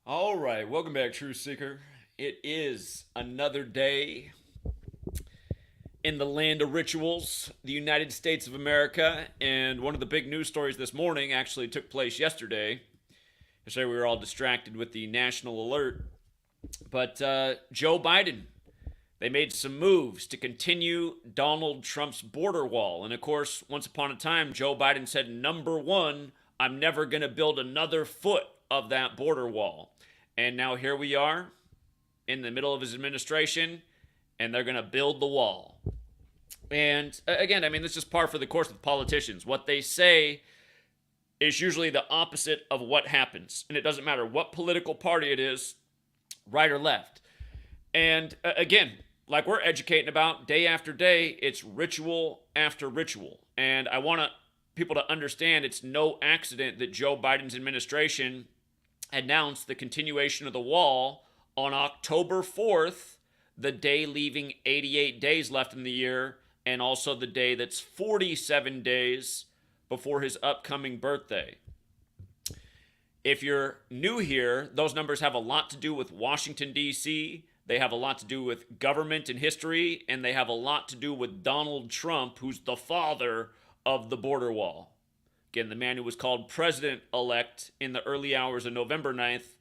All right, welcome back, Truth Seeker. It is another day in the land of rituals, the United States of America, and one of the big news stories this morning actually took place yesterday. Yesterday, we were all distracted with the national alert, but Joe Biden, they made some moves to continue Donald Trump's border wall. And of course, once upon a time, Joe Biden said, number one, I'm never going to build another foot of that border wall. And now here we are in the middle of his administration, and they're going to build the wall. And again, I mean, this is par for the course with politicians. What they say is usually the opposite of what happens. And it doesn't matter what political party it is, right or left. And again, like we're educating about day after day, it's ritual after ritual. And I want people to understand it's no accident that Joe Biden's administration announced the continuation of the wall on October 4th, the day leaving 88 days left in the year, and also the day that's 47 days before his upcoming birthday. If you're new here, those numbers have a lot to do with Washington, D.C., they have a lot to do with government and history, and they have a lot to do with Donald Trump, who's the father of the border wall. Again, the man who was called president-elect in the early hours of November 9th,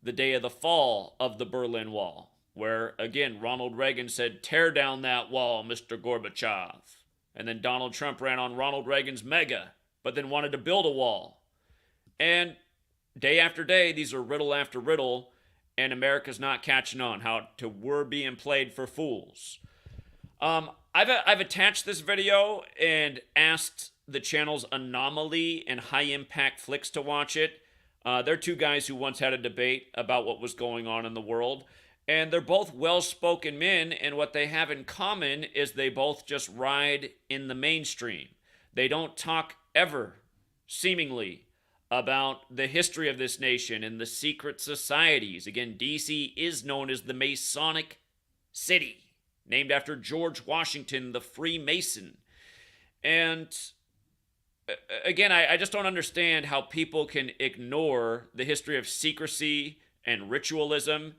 the day of the fall of the Berlin Wall, where, again, Ronald Reagan said, tear down that wall, Mr. Gorbachev. And then Donald Trump ran on Ronald Reagan's mega, but then wanted to build a wall. And day after day, these are riddle after riddle, and America's not catching on. We're being played for fools. I've attached this video and asked the channels Anomaly and High Impact Flicks to watch it. They're two guys who once had a debate about what was going on in the world. And they're both well-spoken men, and what they have in common is they both just ride in the mainstream. They don't talk ever, seemingly, about the history of this nation and the secret societies. Again, D.C. is known as the Masonic City, named after George Washington, the Freemason. And again, I just don't understand how people can ignore the history of secrecy and ritualism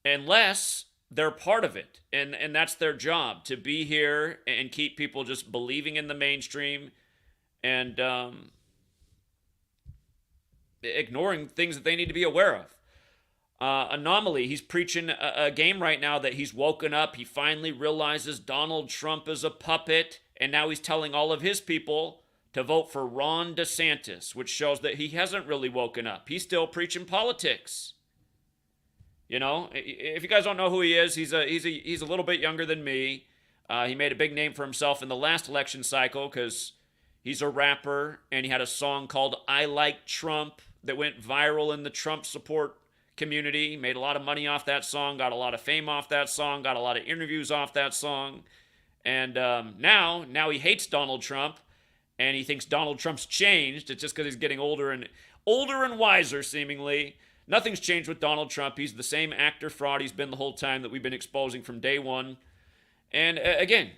unless they're part of it. And that's their job, to be here and keep people just believing in the mainstream and ignoring things that they need to be aware of. Anomaly, he's preaching a game right now that he's woken up. He finally realizes Donald Trump is a puppet, and now he's telling all of his people to vote for Ron DeSantis, which shows that he hasn't really woken up. He's still preaching politics. You know, if you guys don't know who he is, he's a little bit younger than me. He made a big name for himself in the last election cycle because he's a rapper, and he had a song called I Like Trump that went viral in the Trump support community. He made a lot of money off that song, got a lot of fame off that song, got a lot of interviews off that song. And now he hates Donald Trump, and he thinks Donald Trump's changed. It's just because he's getting older and wiser, seemingly. Nothing's changed with Donald Trump. He's the same actor fraud he's been the whole time that we've been exposing from day one. And again,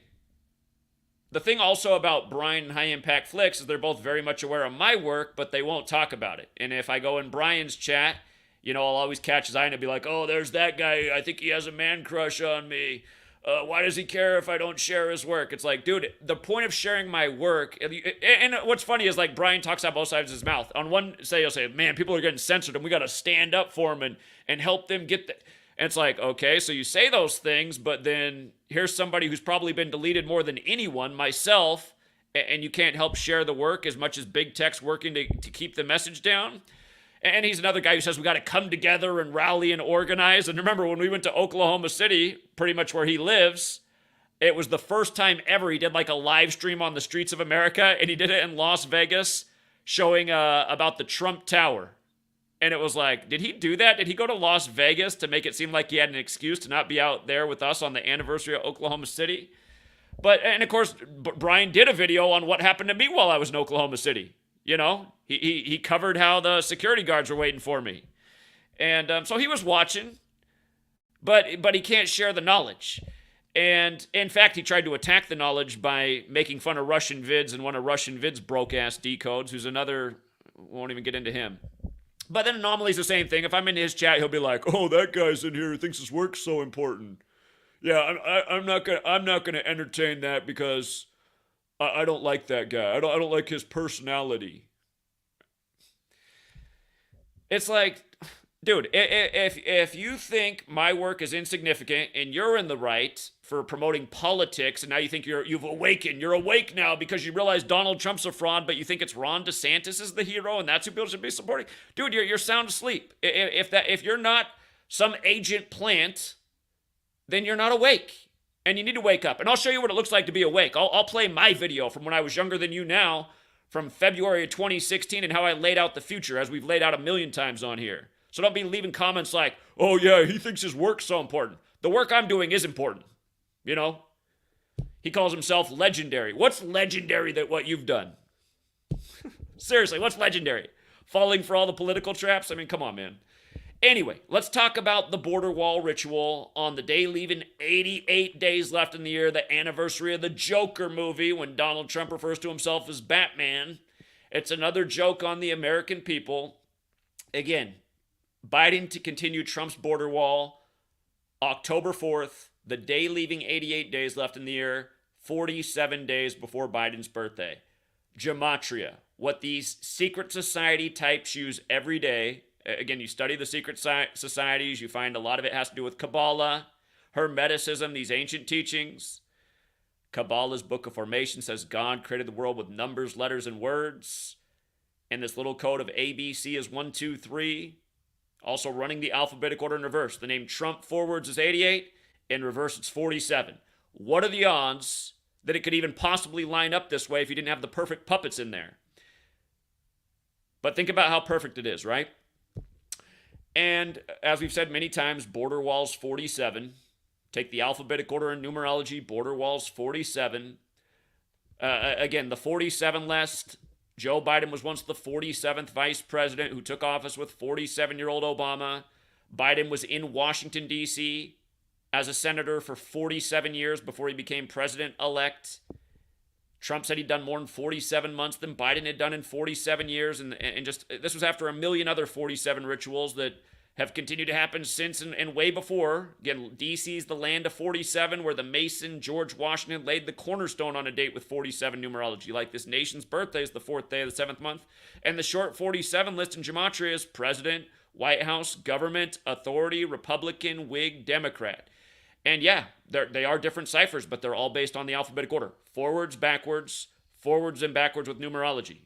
the thing also about Brian and High Impact Flicks is they're both very much aware of my work, but they won't talk about it. And if I go in Brian's chat, you know, I'll always catch his eye and be like, oh, there's that guy. I think he has a man crush on me. Why does he care if I don't share his work? It's like, dude, the point of sharing my work, and what's funny is like Brian talks out both sides of his mouth. On one say, he'll say, man, people are getting censored and we got to stand up for them and help them get the. And it's like, okay, so you say those things, but then here's somebody who's probably been deleted more than anyone, myself, and you can't help share the work as much as big tech's working to keep the message down. And he's another guy who says we got to come together and rally and organize. And remember, when we went to Oklahoma City, pretty much where he lives, it was the first time ever he did like a live stream on the streets of America, and he did it in Las Vegas, showing about the Trump Tower. And it was like, did he do that? Did he go to Las Vegas to make it seem like he had an excuse to not be out there with us on the anniversary of Oklahoma City? And of course, Brian did a video on what happened to me while I was in Oklahoma City. You know, he covered how the security guards were waiting for me. And so he was watching, but he can't share the knowledge. And in fact, he tried to attack the knowledge by making fun of Russian vids and one of Russian vids broke-ass decodes, who's another, won't even get into him. But then Anomaly's the same thing. If I'm in his chat, he'll be like, "Oh, that guy's in here who thinks his work's so important. Yeah, I'm not gonna entertain that because I don't like that guy. I don't like his personality." It's like, dude, if you think my work is insignificant and you're in the right for promoting politics, and now you think you've awakened, you're awake now because you realize Donald Trump's a fraud, but you think it's Ron DeSantis is the hero and that's who people should be supporting, dude, you're sound asleep. If you're not some agent plant, then you're not awake, and you need to wake up. And I'll show you what it looks like to be awake. I'll play my video from when I was younger than you now, from February of 2016, and how I laid out the future, as we've laid out a million times on here. So don't be leaving comments like, "Oh yeah, he thinks his work's so important." The work I'm doing is important. You know? He calls himself legendary. What's legendary that what you've done? Seriously, what's legendary? Falling for all the political traps? I mean, come on, man. Anyway, let's talk about the border wall ritual on the day leaving 88 days left in the year, the anniversary of the Joker movie, when Donald Trump refers to himself as Batman. It's another joke on the American people. Again, Biden to continue Trump's border wall, October 4th, the day leaving 88 days left in the year, 47 days before Biden's birthday. Gematria, what these secret society types use every day. Again, you study the secret societies, you find a lot of it has to do with Kabbalah, Hermeticism, these ancient teachings. Kabbalah's Book of Formation says God created the world with numbers, letters, and words. And this little code of ABC is 1, 2, 3. Also running the alphabetic order in reverse. The name Trump forwards is 88, in reverse it's 47. What are the odds that it could even possibly line up this way if you didn't have the perfect puppets in there? But think about how perfect it is, right? And as we've said many times, border walls 47. Take the alphabetic order in numerology, border walls 47. Again, the 47 list. Joe Biden was once the 47th vice president who took office with 47-year-old Obama. Biden was in Washington, D.C. as a senator for 47 years before he became president-elect. Trump said he'd done more in 47 months than Biden had done in 47 years. And just this was after a million other 47 rituals that have continued to happen since and way before. Again, D.C.'s the land of 47, where the Mason George Washington laid the cornerstone on a date with 47 numerology. Like this nation's birthday is the 4th day of the 7th month. And the short 47 list in Gematria is president, White House, government, authority, Republican, Whig, Democrat. And yeah, they are different ciphers, but they're all based on the alphabetic order. Forwards, backwards, forwards and backwards with numerology.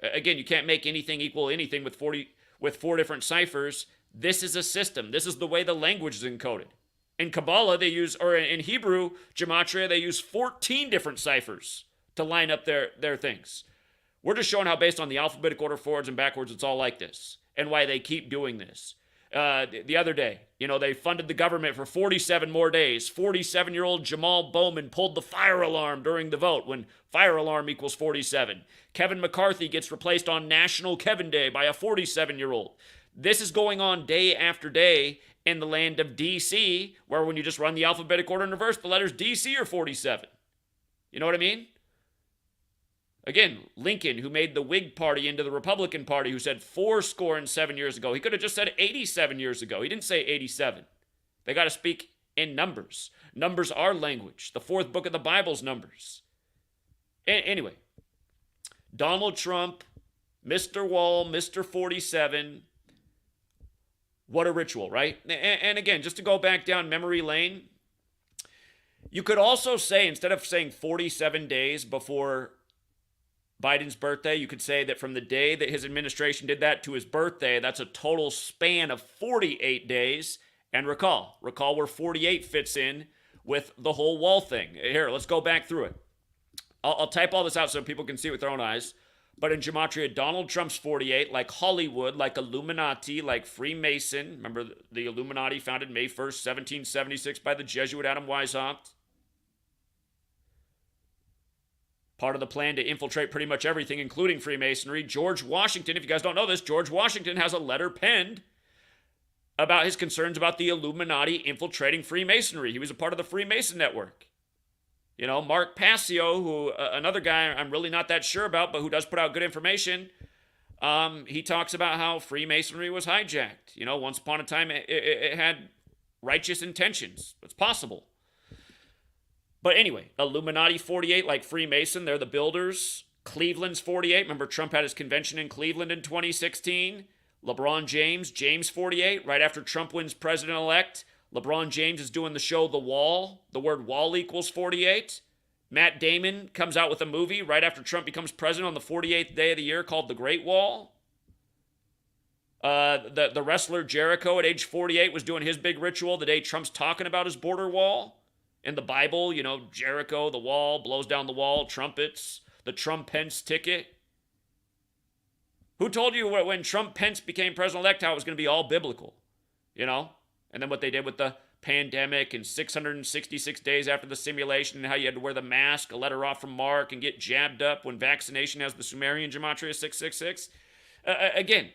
Again, you can't make anything equal anything with 4 different ciphers. This is a system. This is the way the language is encoded. In Kabbalah, they use, or in Hebrew, Gematria, they use 14 different ciphers to line up their things. We're just showing how based on the alphabetic order, forwards and backwards, it's all like this, and why they keep doing this. The other day, they funded the government for 47 more days. 47-year-old Jamal Bowman pulled the fire alarm during the vote when fire alarm equals 47. Kevin McCarthy gets replaced on National Kevin Day by a 47-year-old. This is going on day after day in the land of D.C., where when you just run the alphabetic order in reverse, the letters D.C. are 47. You know what I mean? Again, Lincoln, who made the Whig Party into the Republican Party, who said 77 years ago. He could have just said 87 years ago. He didn't say 87. They got to speak in numbers. Numbers are language. The 4th book of the Bible's numbers. Anyway, Donald Trump, Mr. Wall, Mr. 47. What a ritual, right? And again, just to go back down memory lane, you could also say, instead of saying 47 days before Biden's birthday, you could say that from the day that his administration did that to his birthday, that's a total span of 48 days. And recall where 48 fits in with the whole wall thing. Here, let's go back through it. I'll type all this out so people can see it with their own eyes. But in Gematria, Donald Trump's 48, like Hollywood, like Illuminati, like Freemason. Remember, the Illuminati founded May 1st, 1776 by the Jesuit Adam Weishaupt. Part of the plan to infiltrate pretty much everything, including Freemasonry. George Washington, if you guys don't know this, George Washington has a letter penned about his concerns about the Illuminati infiltrating Freemasonry. He was a part of the Freemason network. Mark Passio, who another guy I'm really not that sure about, but who does put out good information. He talks about how Freemasonry was hijacked. Once upon a time, it had righteous intentions. It's possible. But anyway, Illuminati 48, like Freemason, they're the builders. Cleveland's 48. Remember, Trump had his convention in Cleveland in 2016. LeBron James 48. Right after Trump wins president-elect, LeBron James is doing the show The Wall. The word wall equals 48. Matt Damon comes out with a movie right after Trump becomes president on the 48th day of the year called The Great Wall. The wrestler Jericho at age 48 was doing his big ritual the day Trump's talking about his border wall. In the Bible, Jericho, the wall, blows down the wall, trumpets, the Trump-Pence ticket. Who told you when Trump-Pence became president-elect how it was going to be all biblical? And then what they did with the pandemic and 666 days after the simulation and how you had to wear the mask, a letter off from Mark, and get jabbed up when vaccination has the Sumerian Gematria 666. Again,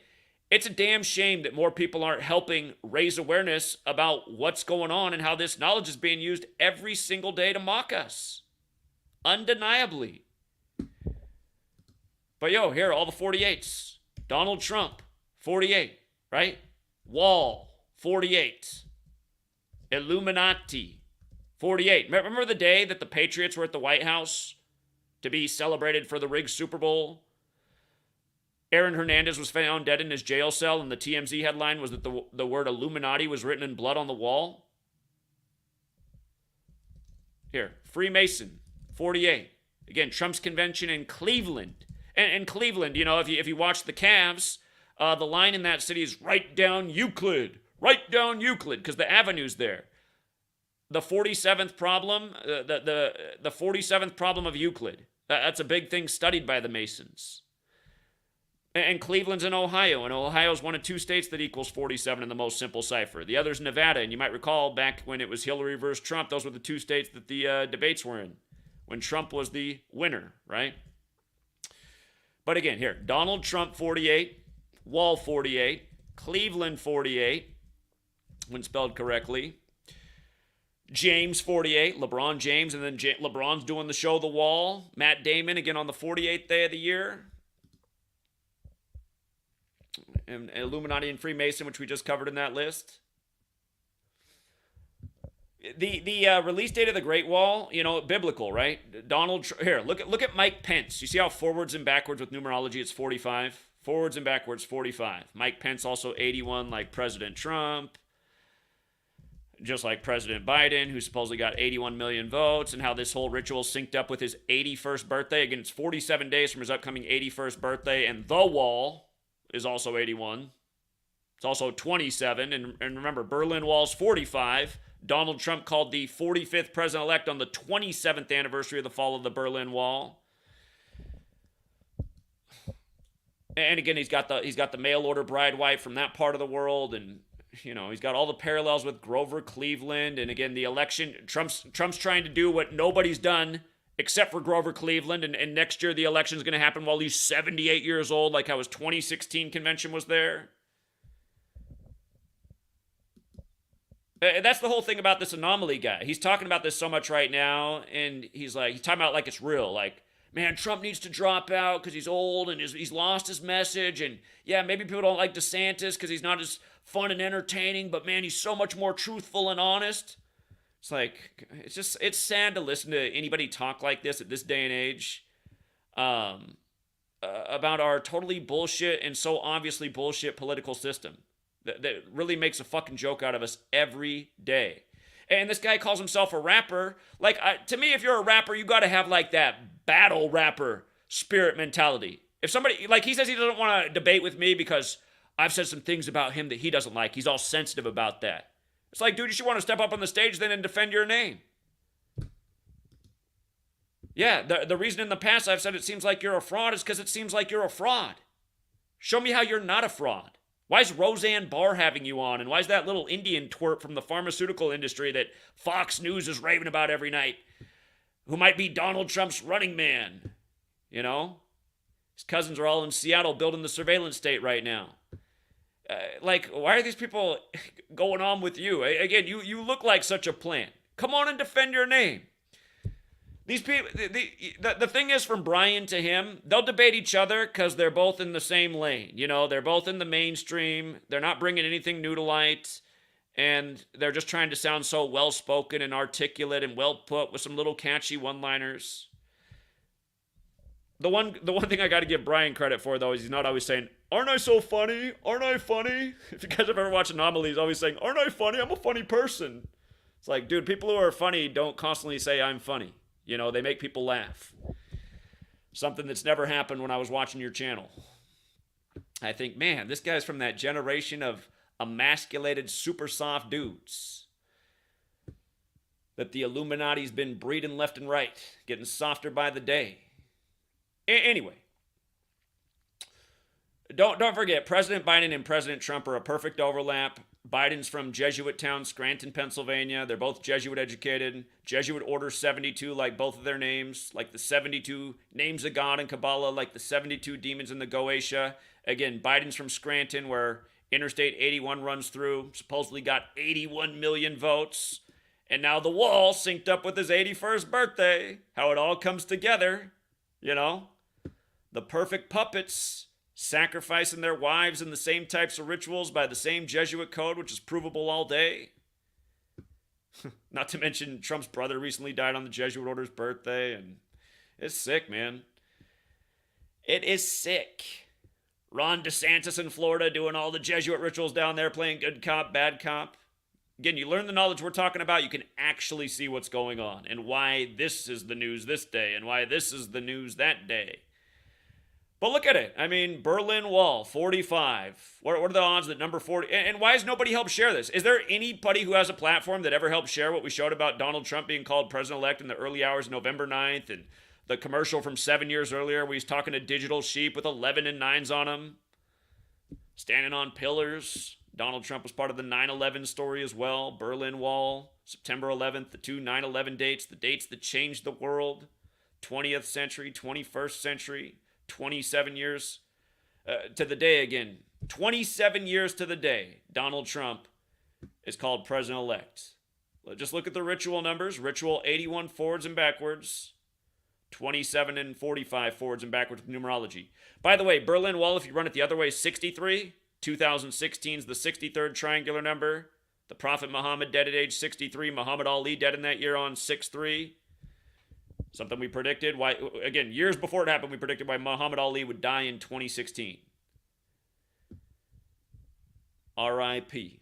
it's a damn shame that more people aren't helping raise awareness about what's going on and how this knowledge is being used every single day to mock us. Undeniably. But here, all the 48s. Donald Trump, 48, right? Wall, 48. Illuminati, 48. Remember the day that the Patriots were at the White House to be celebrated for the rigged Super Bowl? Aaron Hernandez was found dead in his jail cell, and the TMZ headline was that the word Illuminati was written in blood on the wall. Here, Freemason, 48. Again, Trump's convention in Cleveland. And Cleveland, if you watch the Cavs, the line in that city is right down Euclid. Right down Euclid, because the avenue's there. The 47th problem, the 47th problem of Euclid. That's a big thing studied by the Masons. And Cleveland's in Ohio, and Ohio's one of two states that equals 47 in the most simple cipher. The other's Nevada, and you might recall back when it was Hillary versus Trump, those were the two states that the debates were in, when Trump was the winner, right? But again, here, Donald Trump, 48, Wall, 48, Cleveland, 48, when spelled correctly, James, 48, LeBron James, and then LeBron's doing the show The Wall, Matt Damon, again on the 48th day of the year, and Illuminati and Freemason, which we just covered in that list. The release date of the Great Wall, biblical, right? Here, look at Mike Pence. You see how forwards and backwards with numerology it's 45? Forwards and backwards 45. Mike Pence also 81 like President Trump, just like President Biden, who supposedly got 81 million votes, and how this whole ritual synced up with his 81st birthday. Again, it's 47 days from his upcoming 81st birthday, and the wall is also 81. It's also 27, and remember, Berlin Wall's 45. Donald Trump called the 45th president-elect on the 27th anniversary of the fall of the Berlin Wall. And again, he's got the mail order bride wife from that part of the world, and he's got all the parallels with Grover Cleveland. And again, the election, Trump's trying to do what nobody's done except for Grover Cleveland, and next year the election is going to happen while he's 78 years old, like how his 2016 convention was there. That's the whole thing about this anomaly guy. He's talking about this so much right now, and he's talking about like it's real. Like, man, Trump needs to drop out because he's old and he's lost his message. And yeah, maybe people don't like DeSantis because he's not as fun and entertaining, but man, he's so much more truthful and honest. It's like, it's sad to listen to anybody talk like this at this day and age about our totally bullshit and so obviously bullshit political system that really makes a fucking joke out of us every day. And this guy calls himself a rapper. Like, to me, if you're a rapper, you got to have like that battle rapper spirit mentality. If somebody, like, he says he doesn't want to debate with me because I've said some things about him that he doesn't like. He's all sensitive about that. It's like, dude, you should want to step up on the stage then and defend your name. Yeah, the reason in the past I've said it seems like you're a fraud is because it seems like you're a fraud. Show me how you're not a fraud. Why is Roseanne Barr having you on? And why is that little Indian twerp from the pharmaceutical industry that Fox News is raving about every night, who might be Donald Trump's running man? His cousins are all in Seattle building the surveillance state right now. Why are these people going on with you? Again, you look like such a plant. Come on and defend your name. These people, the thing is, from Brian to him, they'll debate each other because they're both in the same lane. You know, they're both in the mainstream. They're not bringing anything new to light. And they're just trying to sound so well-spoken and articulate and well-put with some little catchy one-liners. The one thing I got to give Brian credit for, though, is he's not always saying, "Aren't I so funny? Aren't I funny?" If you guys have ever watched Anomaly, he's always saying, "Aren't I funny? I'm a funny person." It's like, dude, people who are funny don't constantly say, "I'm funny." You know, they make people laugh. Something that's never happened when I was watching your channel. I think, man, this guy's from that generation of emasculated, super soft dudes that the Illuminati's been breeding left and right, getting softer by the day. Anyway, don't forget, President Biden and President Trump are a perfect overlap. Biden's from Jesuit town, Scranton, Pennsylvania. They're both Jesuit educated. Jesuit Order 72, like both of their names, like the 72 names of God in Kabbalah, like the 72 demons in the Goetia. Again, Biden's from Scranton, where Interstate 81 runs through, supposedly got 81 million votes. And now the wall synced up with his 81st birthday. How it all comes together, you know? The perfect puppets sacrificing their wives in the same types of rituals by the same Jesuit code, which is provable all day. Not to mention Trump's brother recently died on the Jesuit order's birthday, and it's sick, man. It is sick. Ron DeSantis in Florida doing all the Jesuit rituals down there, playing good cop, bad cop. Again, you learn the knowledge we're talking about, you can actually see what's going on and why this is the news this day and why this is the news that day. But look at it. I mean, Berlin Wall, 45. What are the odds that number 40? And why has nobody helped share this? Is there anybody who has a platform that ever helped share what we showed about Donald Trump being called president-elect in the early hours of November 9th and the commercial from 7 years earlier where he's talking to digital sheep with 11 and 9s on them, standing on pillars? Donald Trump was part of the 9/11 story as well. Berlin Wall, September 11th, the two 9/11 dates, the dates that changed the world, 20th century, 21st century. 27 years to the day again. 27 years to the day, Donald Trump is called president-elect. Just look at the ritual numbers. Ritual 81 forwards and backwards. 27 and 45 forwards and backwards with numerology. By the way, Berlin Wall, if you run it the other way, is 63. 2016 is the 63rd triangular number. The Prophet Muhammad dead at age 63. Muhammad Ali dead in that year on 6/3. Something we predicted. Why? Again, years before it happened, we predicted why Muhammad Ali would die in 2016. R.I.P.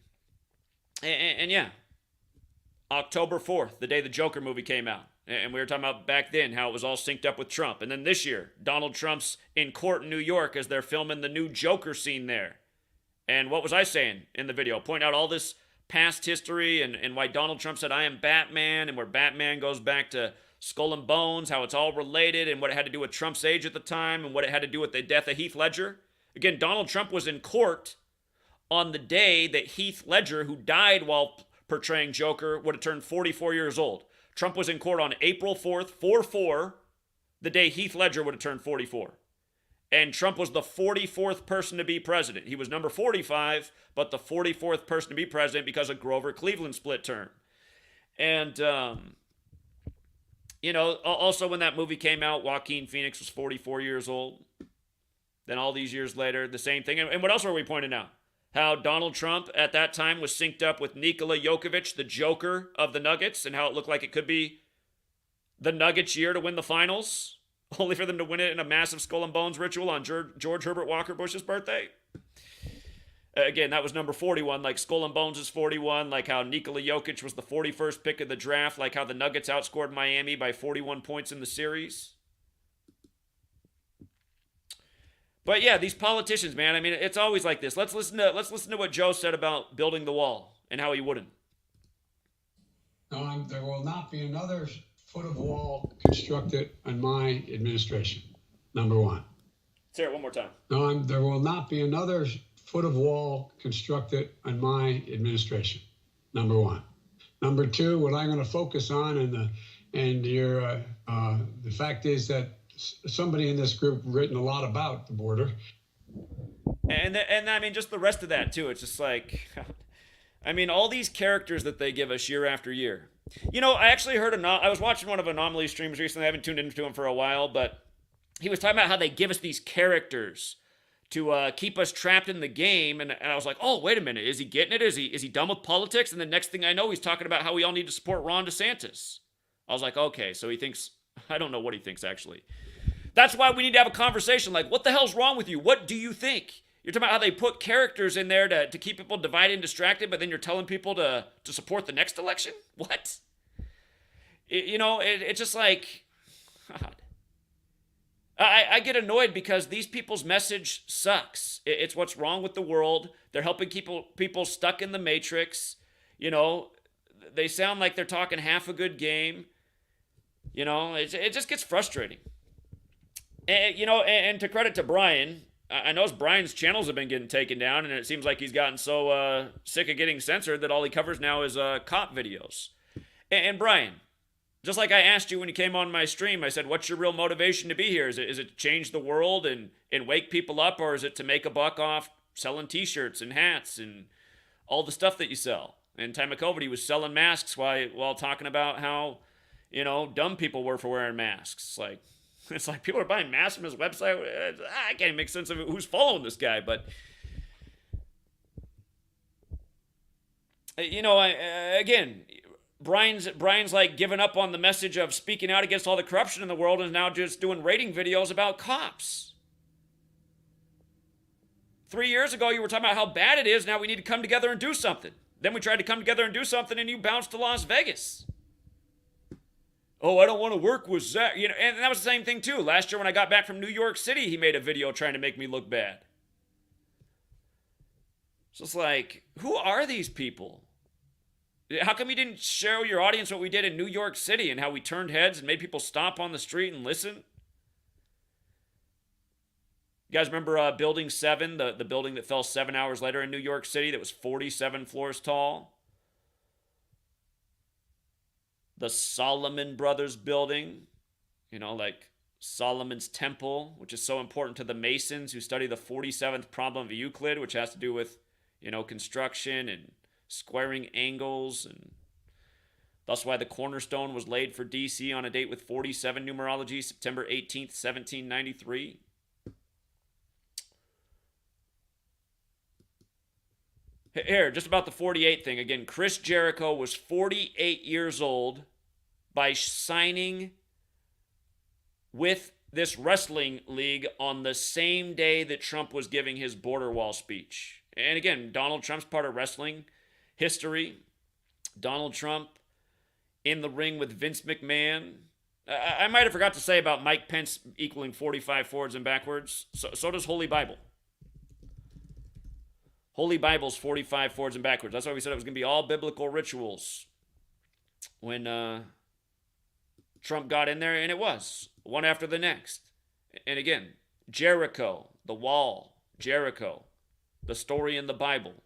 And yeah, October 4th, the day the Joker movie came out. And we were talking about back then how it was all synced up with Trump. And then this year, Donald Trump's in court in New York as they're filming the new Joker scene there. And what was I saying in the video? Point out all this past history and why Donald Trump said, "I am Batman," and where Batman goes back to Skull and Bones, how it's all related, and what it had to do with Trump's age at the time, and what it had to do with the death of Heath Ledger. Again, Donald Trump was in court on the day that Heath Ledger, who died while portraying Joker, would have turned 44 years old. Trump was in court on April 4th, 4/4, the day Heath Ledger would have turned 44. And Trump was the 44th person to be president. He was number 45, but the 44th person to be president because of Grover Cleveland's split term. And, you know, also when that movie came out, Joaquin Phoenix was 44 years old. Then all these years later, the same thing. And what else were we pointing out? How Donald Trump at that time was synced up with Nikola Jokic, the Joker of the Nuggets, and how it looked like it could be the Nuggets' year to win the finals, only for them to win it in a massive Skull and Bones ritual on George Herbert Walker Bush's birthday. Again, that was number 41, like Skull and Bones is 41, like how Nikola Jokic was the 41st pick of the draft, like how the Nuggets outscored Miami by 41 points in the series. But yeah, these politicians, man, I mean, it's always like this. Let's listen to what Joe said about building the wall and how he wouldn't. No, there will not be another foot of wall constructed in my administration. Number one. Say it one more time. No, there will not be another foot of wall constructed in my administration. Number one. Number two, what I'm going to focus on, the fact is that somebody in this group written a lot about the border. And I mean, just the rest of that too. It's just like, I mean, all these characters that they give us year after year. I actually heard I was watching one of Anomaly's streams recently. I haven't tuned into him for a while, but he was talking about how they give us these characters to keep us trapped in the game. And I was like, oh, wait a minute. Is he getting it? Is he done with politics? And the next thing I know, he's talking about how we all need to support Ron DeSantis. I was like, okay, so he thinks, I don't know what he thinks actually. That's why we need to have a conversation. Like, what the hell's wrong with you? What do you think? You're talking about how they put characters in there to keep people divided and distracted, but then you're telling people to support the next election? What? It's just like, God. I get annoyed because these people's message sucks. It's what's wrong with the world. They're helping people stuck in the matrix. They sound like they're talking half a good game. It just gets frustrating. And to credit to Brian, I know Brian's channels have been getting taken down, and it seems like he's gotten so sick of getting censored that all he covers now is cop videos. And Brian, just like I asked you when you came on my stream, I said, what's your real motivation to be here? Is it to change the world and wake people up, or is it to make a buck off selling t-shirts and hats and all the stuff that you sell? In time of COVID, he was selling masks while talking about how, dumb people were for wearing masks. It's like people are buying masks from his website. I can't even make sense of who's following this guy. But, again, Brian's like giving up on the message of speaking out against all the corruption in the world and is now just doing rating videos about cops. 3 years ago, you were talking about how bad it is. Now we need to come together and do something. Then we tried to come together and do something, and you bounced to Las Vegas. Oh, I don't want to work with Zach. And that was the same thing, too. Last year when I got back from New York City, he made a video trying to make me look bad. So it's like, who are these people? How come you didn't show your audience what we did in New York City and how we turned heads and made people stop on the street and listen? You guys remember Building 7, the building that fell 7 hours later in New York City that was 47 floors tall? The Solomon Brothers building, like Solomon's Temple, which is so important to the Masons who study the 47th problem of Euclid, which has to do with, construction and squaring angles, and that's why the cornerstone was laid for DC on a date with 47 numerology, September 18th, 1793. Here, just about the 48 thing. Again, Chris Jericho was 48 years old by signing with this wrestling league on the same day that Trump was giving his border wall speech. And again, Donald Trump's part of wrestling history. Donald Trump in the ring with Vince McMahon. I might have forgot to say about Mike Pence equaling 45 forwards and backwards. So does Holy Bible. Holy Bible's 45 forwards and backwards. That's why we said it was going to be all biblical rituals when Trump got in there, and it was, one after the next. And again, Jericho, the wall, Jericho, the story in the Bible.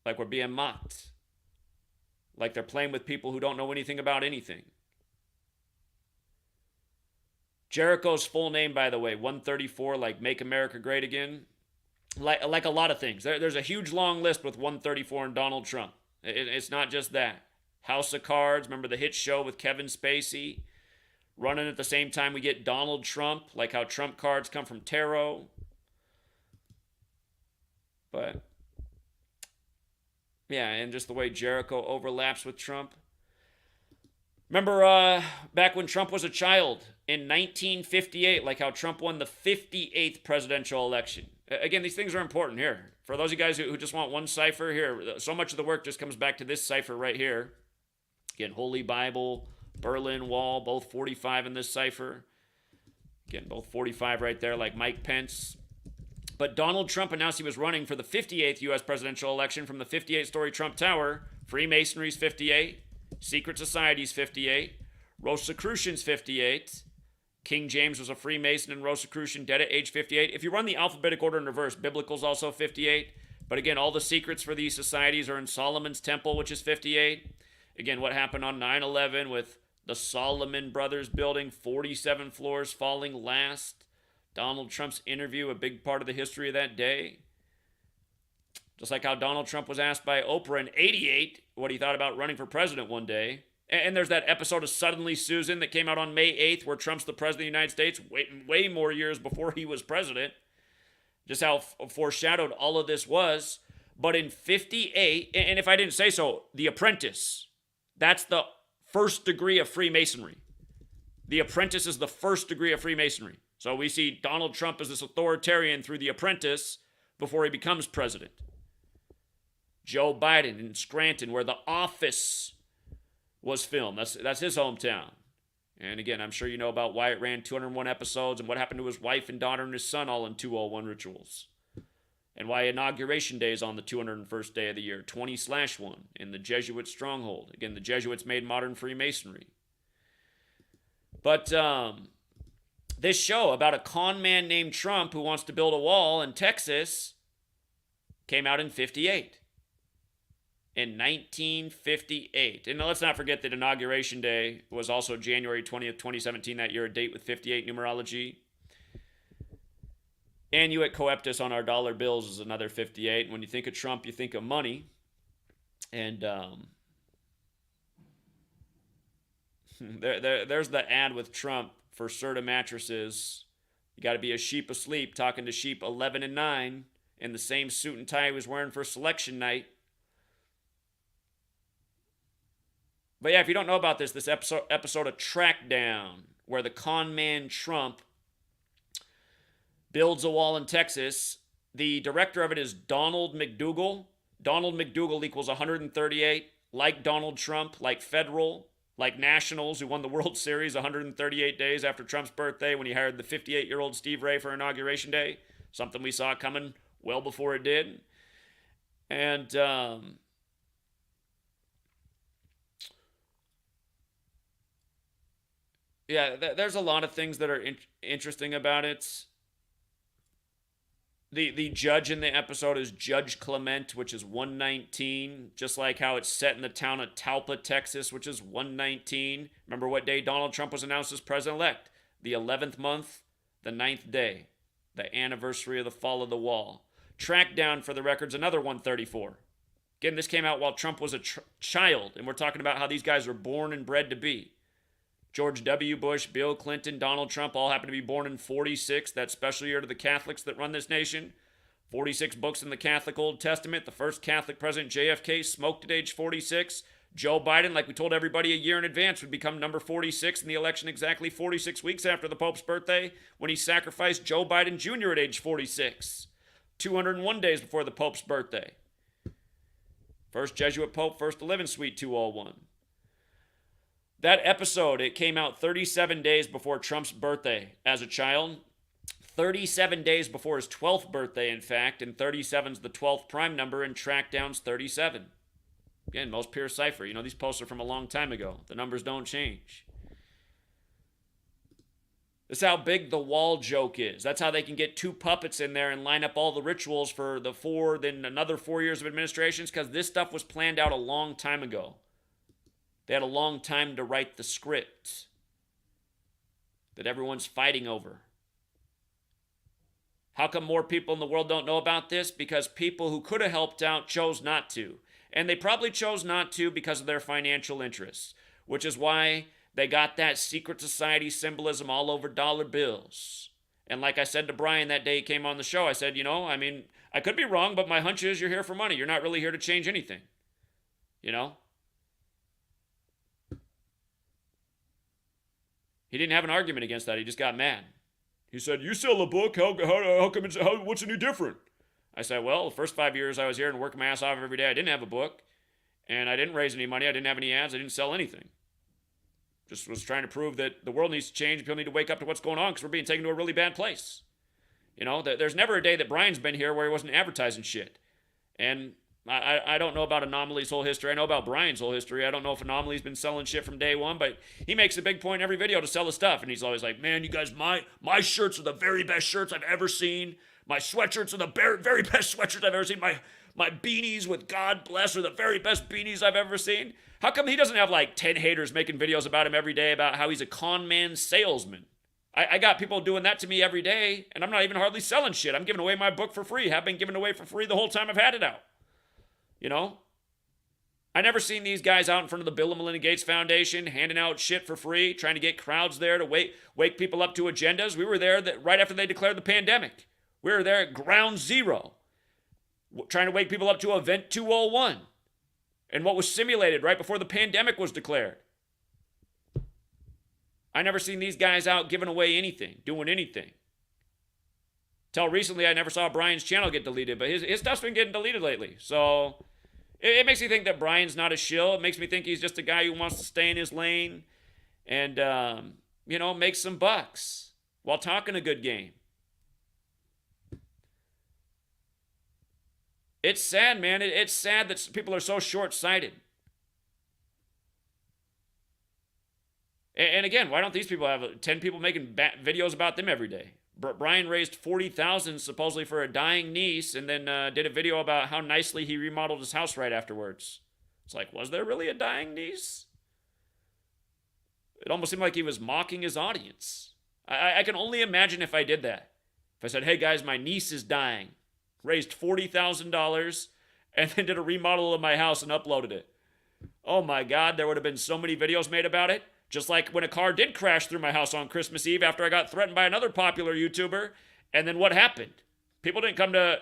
Like we're being mocked. Like they're playing with people who don't know anything about anything. Jericho's full name, by the way, 134, like Make America Great Again. Like a lot of things. There's a huge long list with 134 and Donald Trump. It's not just that. House of Cards, remember the hit show with Kevin Spacey? Running at the same time we get Donald Trump, like how Trump cards come from tarot. But, yeah, and just the way Jericho overlaps with Trump. Remember back when Trump was a child in 1958, like how Trump won the 58th presidential election. Again, these things are important here. For those of you guys who just want one cipher here, so much of the work just comes back to this cipher right here. Again, Holy Bible, Berlin Wall, both 45 in this cipher. Again, both 45 right there, like Mike Pence. But Donald Trump announced he was running for the 58th U.S. presidential election from the 58-story Trump Tower. Freemasonry's 58. Secret Society's 58. Rosicrucian's 58. King James was a Freemason and Rosicrucian, dead at age 58. If you run the alphabetic order in reverse, Biblical's also 58. But again, all the secrets for these societies are in Solomon's Temple, which is 58. Again, what happened on 9/11 with the Solomon Brothers building, 47 floors falling last. Donald Trump's interview, a big part of the history of that day. Just like how Donald Trump was asked by Oprah in '88 what he thought about running for president one day. And there's that episode of Suddenly Susan that came out on May 8th where Trump's the president of the United States way more years before he was president. Just how foreshadowed all of this was. But in 58, and if I didn't say so, The Apprentice, that's the first degree of Freemasonry. The Apprentice is the first degree of Freemasonry. So we see Donald Trump as this authoritarian through The Apprentice before he becomes president. Joe Biden in Scranton, where The Office was filmed. That's his hometown. And again, I'm sure you know about why it ran 201 episodes and what happened to his wife and daughter and his son all in 201 rituals. And why Inauguration Day is on the 201st day of the year, 20/1, in the Jesuit stronghold. Again, the Jesuits made modern Freemasonry. But this show about a con man named Trump who wants to build a wall in Texas came out in 58. In 1958. And let's not forget that Inauguration Day was also January 20th, 2017, that year, a date with 58 numerology. Annuit coeptus on our dollar bills is another 58. And when you think of Trump, you think of money. And there's the ad with Trump for Serta mattresses. You got to be a sheep asleep, talking to sheep 11 and 9 in the same suit and tie he was wearing for selection night. But yeah, if you don't know about this episode of Trackdown, where the con man Trump builds a wall in Texas, the director of it is Donald McDougal. Donald McDougal equals 138, like Donald Trump, like Federal, like Nationals, who won the World Series 138 days after Trump's birthday when he hired the 58-year-old Steve Ray for Inauguration Day, something we saw coming well before it did. And yeah, there's a lot of things that are interesting about it. The judge in the episode is Judge Clement, which is 119, just like how it's set in the town of Talpa, Texas, which is 119. Remember what day Donald Trump was announced as president-elect? The 11th month, the 9th day, the anniversary of the fall of the wall. Trackdown, for the record's another 134. Again, this came out while Trump was a child, and we're talking about how these guys were born and bred to be. George W. Bush, Bill Clinton, Donald Trump all happen to be born in 46, that special year to the Catholics that run this nation. 46 books in the Catholic Old Testament. The first Catholic president, JFK, smoked at age 46. Joe Biden, like we told everybody a year in advance, would become number 46 in the election exactly 46 weeks after the Pope's birthday when he sacrificed Joe Biden Jr. at age 46. 201 days before the Pope's birthday. First Jesuit Pope, first to live in Suite 201. That episode, it came out 37 days before Trump's birthday as a child. 37 days before his 12th birthday, in fact, and 37's the 12th prime number, and Trackdown's 37. Again, most pure cipher. You know, these posts are from a long time ago. The numbers don't change. This is how big the wall joke is. That's how they can get two puppets in there and line up all the rituals for then another 4 years of administrations, because this stuff was planned out a long time ago. They had a long time to write the script that everyone's fighting over. How come more people in the world don't know about this? Because people who could have helped out chose not to. And they probably chose not to because of their financial interests, which is why they got that secret society symbolism all over dollar bills. And like I said to Brian that day he came on the show, I said, I could be wrong, but my hunch is you're here for money. You're not really here to change anything. He didn't have an argument against that. He just got mad. He said, you sell a book. How come what's any different? I said, well, the first 5 years I was here and working my ass off every day, I didn't have a book. And I didn't raise any money. I didn't have any ads. I didn't sell anything. Just was trying to prove that the world needs to change. People need to wake up to what's going on because we're being taken to a really bad place. There's never a day that Brian's been here where he wasn't advertising shit. And I don't know about Anomaly's whole history. I know about Brian's whole history. I don't know if Anomaly's been selling shit from day one, but he makes a big point in every video to sell his stuff. And he's always like, man, you guys, my shirts are the very best shirts I've ever seen. My sweatshirts are the very best sweatshirts I've ever seen. My beanies with God bless are the very best beanies I've ever seen. How come he doesn't have like 10 haters making videos about him every day about how he's a con man salesman? I got people doing that to me every day, and I'm not even hardly selling shit. I'm giving away my book for free. Have been giving away for free the whole time I've had it out. You know, I never seen these guys out in front of the Bill and Melinda Gates Foundation handing out shit for free, trying to get crowds there to wake people up to agendas. We were there right after they declared the pandemic. We were there at ground zero, trying to wake people up to Event 201 and what was simulated right before the pandemic was declared. I never seen these guys out giving away anything, doing anything. Till recently, I never saw Brian's channel get deleted, but his stuff's been getting deleted lately. So it makes me think that Brian's not a shill. It makes me think he's just a guy who wants to stay in his lane and, make some bucks while talking a good game. It's sad, man. It's sad that people are so short-sighted. And again, why don't these people have 10 people making videos about them every day? Brian raised $40,000 supposedly for a dying niece, and then did a video about how nicely he remodeled his house right afterwards. It's like, was there really a dying niece? It almost seemed like he was mocking his audience. I can only imagine if I did that. If I said, hey guys, my niece is dying, raised $40,000, and then did a remodel of my house and uploaded it. Oh my God, there would have been so many videos made about it. Just like when a car did crash through my house on Christmas Eve after I got threatened by another popular YouTuber. And then what happened? People didn't come to,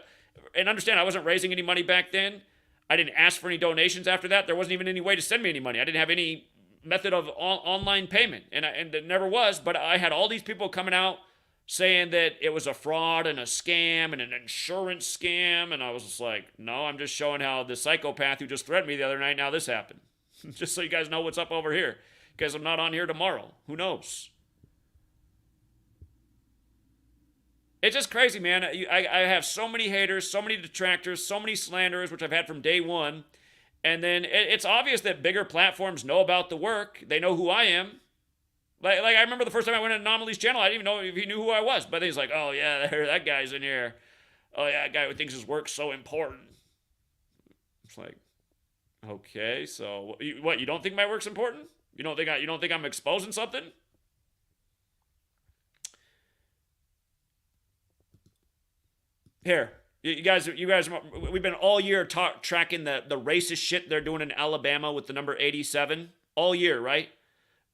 and understand, I wasn't raising any money back then. I didn't ask for any donations after that. There wasn't even any way to send me any money. I didn't have any method of online payment. And it never was. But I had all these people coming out saying that it was a fraud and a scam and an insurance scam. And I was just like, no, I'm just showing how the psychopath who just threatened me the other night, now this happened. Just so you guys know what's up over here. Because I'm not on here tomorrow. Who knows? It's just crazy, man. I have so many haters, so many detractors, so many slanderers, which I've had from day one. And then it's obvious that bigger platforms know about the work. They know who I am. Like I remember the first time I went to Anomaly's channel, I didn't even know if he knew who I was. But he's like, oh yeah, that guy's in here. Oh yeah, that guy who thinks his work's so important. It's like, okay, so what? You don't think my work's important? You don't think I'm exposing something? Here, you guys, we've been all year tracking the racist shit they're doing in Alabama with the number 87 all year, right?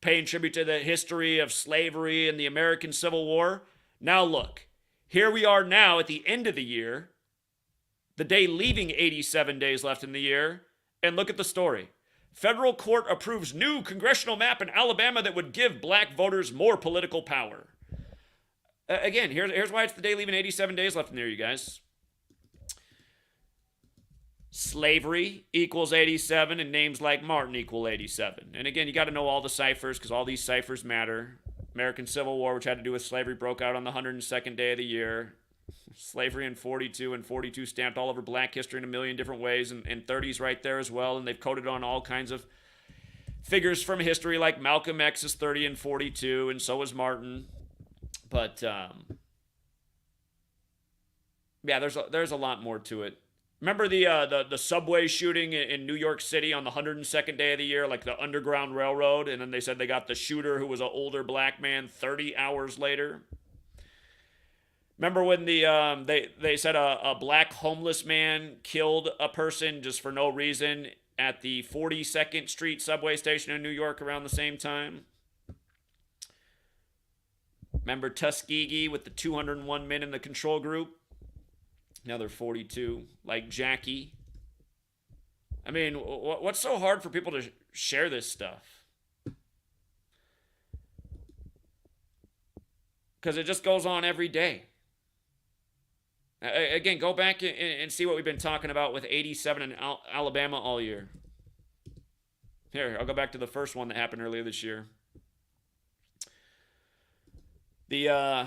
Paying tribute to the history of slavery and the American Civil War. Now look, here we are now at the end of the year, the day leaving 87 days left in the year, and look at the story. Federal court approves new congressional map in Alabama that would give black voters more political power. Again, here's why it's the day leaving 87 days left in there, you guys. Slavery equals 87, and names like Martin equal 87. And again, you got to know all the ciphers, because all these ciphers matter. American Civil War, which had to do with slavery, broke out on the 102nd day of the year. Slavery in 42, and 42 stamped all over black history in a million different ways, and 30's right there as well, and they've coded on all kinds of figures from history, like Malcolm X is 30 and 42, and so is Martin. But yeah, there's a lot more to it. Remember the subway shooting in New York City on the 102nd day of the year, like the Underground Railroad, and then they said they got the shooter, who was an older black man, 30 hours later. Remember when they said a black homeless man killed a person just for no reason at the 42nd Street subway station in New York around the same time? Remember Tuskegee with the 201 men in the control group? Now they're 42, like Jackie. I mean, what's so hard for people to share this stuff? Because it just goes on every day. Again, go back and see what we've been talking about with 87 in Alabama all year. Here, I'll go back to the first one that happened earlier this year. The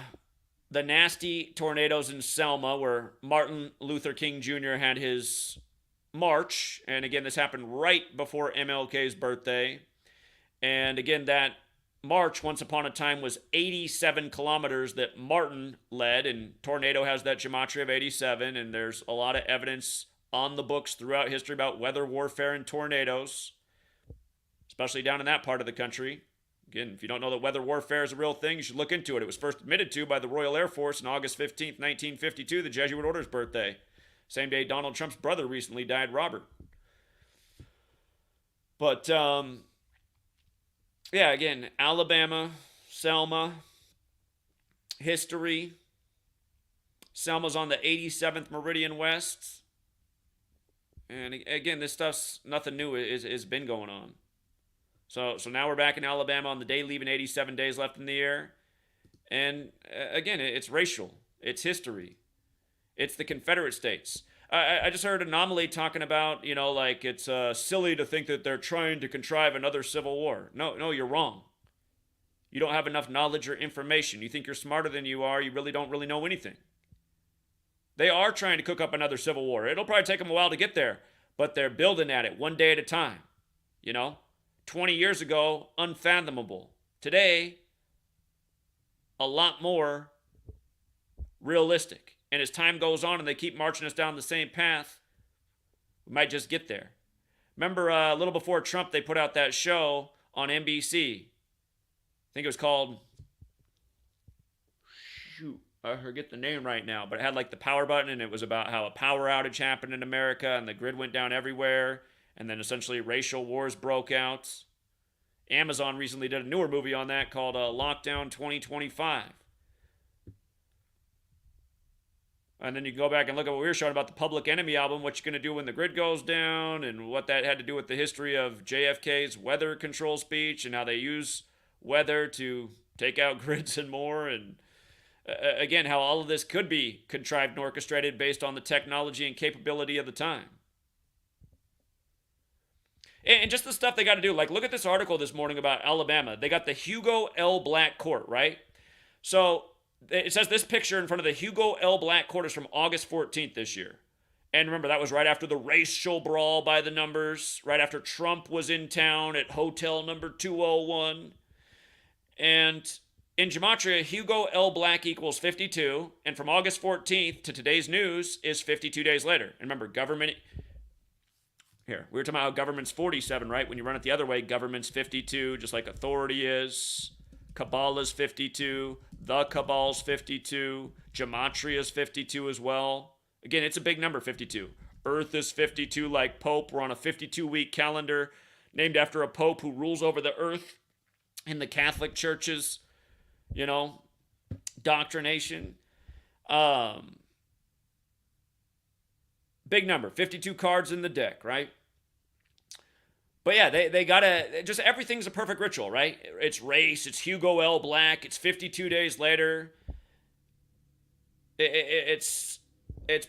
nasty tornadoes in Selma, where Martin Luther King Jr. had his march. And again, this happened right before MLK's birthday. And again, that march, once upon a time, was 87 kilometers that Martin led. And Tornado has that gematria of 87. And there's a lot of evidence on the books throughout history about weather warfare and tornadoes, especially down in that part of the country. Again, if you don't know that weather warfare is a real thing, you should look into it. It was first admitted to by the Royal Air Force on August 15th, 1952, the Jesuit Order's birthday. Same day Donald Trump's brother recently died, Robert. But yeah, again, Alabama, Selma, history. Selma's on the 87th Meridian West. And again, this stuff's nothing new. Has been going on. So now we're back in Alabama on the day leaving 87 days left in the year. And again, it's racial. It's history. It's the Confederate States. I just heard Anomaly talking about, like it's silly to think that they're trying to contrive another civil war. No, you're wrong. You don't have enough knowledge or information. You think you're smarter than you are. You really don't really know anything. They are trying to cook up another civil war. It'll probably take them a while to get there, but they're building at it one day at a time. 20 years ago, unfathomable. Today, a lot more realistic. And as time goes on and they keep marching us down the same path, we might just get there. Remember a little before Trump, they put out that show on NBC. I think it was called, I forget the name right now, but it had like the power button, and it was about how a power outage happened in America and the grid went down everywhere, and then essentially racial wars broke out. Amazon recently did a newer movie on that called Lockdown 2025. And then you go back and look at what we were showing about the Public Enemy album, what you're going to do when the grid goes down, and what that had to do with the history of JFK's weather control speech and how they use weather to take out grids and more. And again, how all of this could be contrived and orchestrated based on the technology and capability of the time. And just the stuff they got to do. Like, look at this article this morning about Alabama. They got the Hugo L. Black Court, right? So it says this picture in front of the Hugo L. Black Court is from August 14th this year. And remember, that was right after the racial brawl by the numbers, right after Trump was in town at hotel number 201. And in Gematria, Hugo L. Black equals 52. And from August 14th to today's news is 52 days later. And remember, government... Here, we were talking about how government's 47, right? When you run it the other way, government's 52, just like authority is. Kabbalah's 52. The Kabbal's 52. Gematria's 52 as well. Again, it's a big number, 52. Earth is 52 like Pope. We're on a 52-week calendar named after a Pope who rules over the earth in the Catholic Church's, doctrination. Big number, 52 cards in the deck, right? But yeah, they gotta, just everything's a perfect ritual, right? It's race, it's Hugo L. Black, it's 52 days later. It's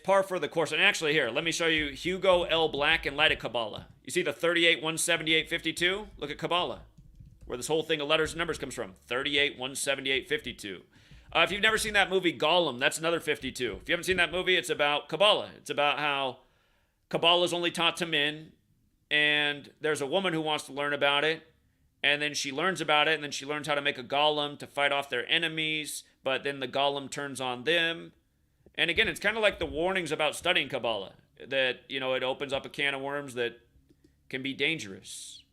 par for the course. And actually here, let me show you Hugo L. Black in light of Kabbalah. You see the 38, 178, 52? Look at Kabbalah, where this whole thing of letters and numbers comes from. 38, 178, 52. If you've never seen that movie, Gollum, that's another 52. If you haven't seen that movie, it's about Kabbalah. It's about how Kabbalah is only taught to men, and there's a woman who wants to learn about it, and then she learns about it, and then she learns how to make a golem to fight off their enemies, but then the golem turns on them. And again, it's kind of like the warnings about studying Kabbalah, that, it opens up a can of worms that can be dangerous.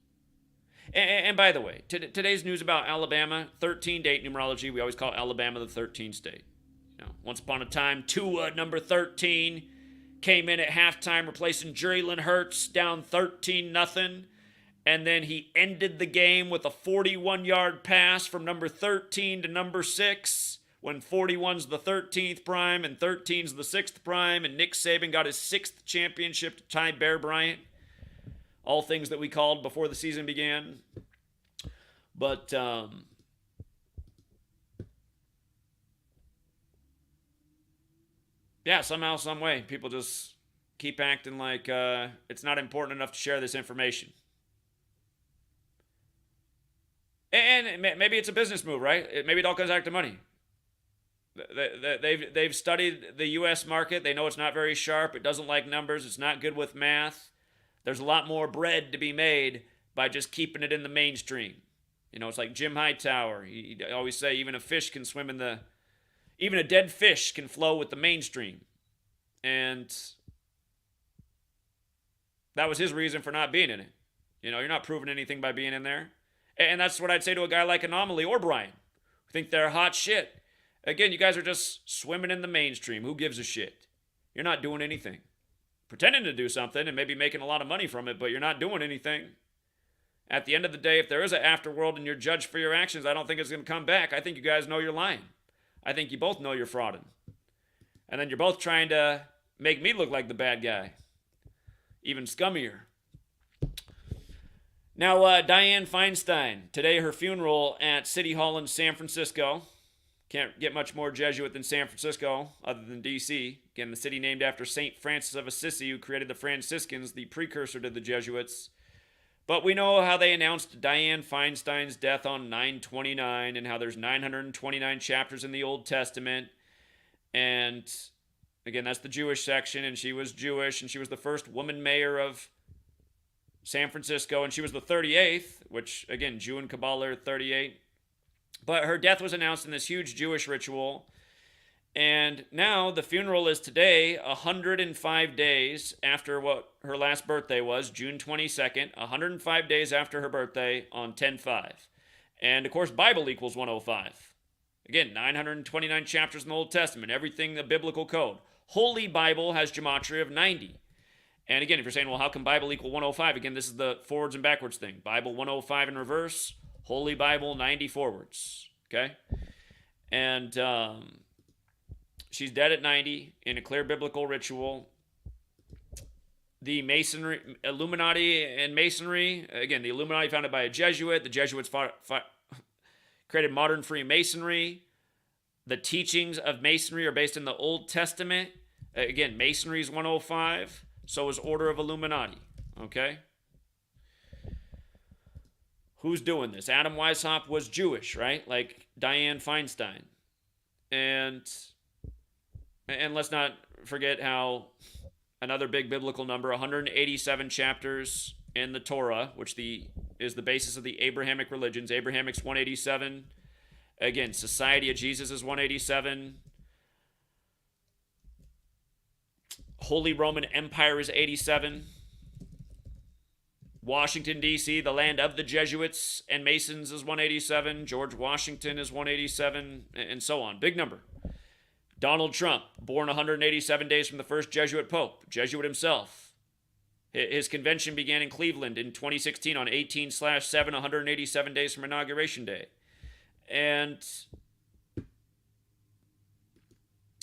And by the way, today's news about Alabama, 13-date numerology, we always call Alabama the 13th state. Once upon a time, Tua, number 13, came in at halftime replacing Jalen Hurts, down 13-0. And then he ended the game with a 41-yard pass from number 13 to number 6, when 41's the 13th prime and 13's the 6th prime, and Nick Saban got his 6th championship to tie Bear Bryant. All things that we called before the season began. But yeah, somehow, some way, people just keep acting like it's not important enough to share this information. And maybe it's a business move, right? Maybe it all comes back to money. They've studied the U.S. market. They know it's not very sharp. It doesn't like numbers. It's not good with math. There's a lot more bread to be made by just keeping it in the mainstream. It's like Jim Hightower. He always say even a fish can swim in the... Even a dead fish can flow with the mainstream. And that was his reason for not being in it. You're not proving anything by being in there. And that's what I'd say to a guy like Anomaly or Brian, who think they're hot shit. Again, you guys are just swimming in the mainstream. Who gives a shit? You're not doing anything. Pretending to do something and maybe making a lot of money from it, but you're not doing anything. At the end of the day, if there is an afterworld and you're judged for your actions, I don't think it's going to come back. I think you guys know you're lying. I think you both know you're frauding. And then you're both trying to make me look like the bad guy. Even scummier. Now, Dianne Feinstein. Today, her funeral at City Hall in San Francisco. Can't get much more Jesuit than San Francisco, other than D.C. Again, the city named after St. Francis of Assisi, who created the Franciscans, the precursor to the Jesuits. But we know how they announced Dianne Feinstein's death on 9/29 and how there's 929 chapters in the Old Testament. And again, that's the Jewish section, and she was Jewish, and she was the first woman mayor of San Francisco, and she was the 38th, which, again, Jew and Kabbalah are 38. But her death was announced in this huge Jewish ritual. And now the funeral is today, 105 days after what her last birthday was, June 22nd, 105 days after her birthday on 10/5. And of course, Bible equals 105. Again, 929 chapters in the Old Testament, everything the biblical code. Holy Bible has gematria of 90. And again, if you're saying, well, how can Bible equal 105? Again, this is the forwards and backwards thing. Bible 105 in reverse, Holy Bible 90 forwards. Okay? And she's dead at 90 in a clear biblical ritual. The Masonry, Illuminati and Masonry, again, the Illuminati founded by a Jesuit. The Jesuits created modern Freemasonry. The teachings of Masonry are based in the Old Testament. Again, Masonry is 105. So is Order of Illuminati. Okay? Who's doing this? Adam Weishaupt was Jewish, right? Like Dianne Feinstein. And let's not forget how another big biblical number, 187 chapters in the Torah, which is the basis of the Abrahamic religions. Abrahamic's 187. Again, Society of Jesus is 187. Holy Roman Empire is 87. Washington, D.C., the land of the Jesuits and Masons, is 187. George Washington is 187, and so on. Big number. Donald Trump, born 187 days from the first Jesuit Pope, Jesuit himself. His convention began in Cleveland in 2016 on 18/7, 187 days from Inauguration Day. And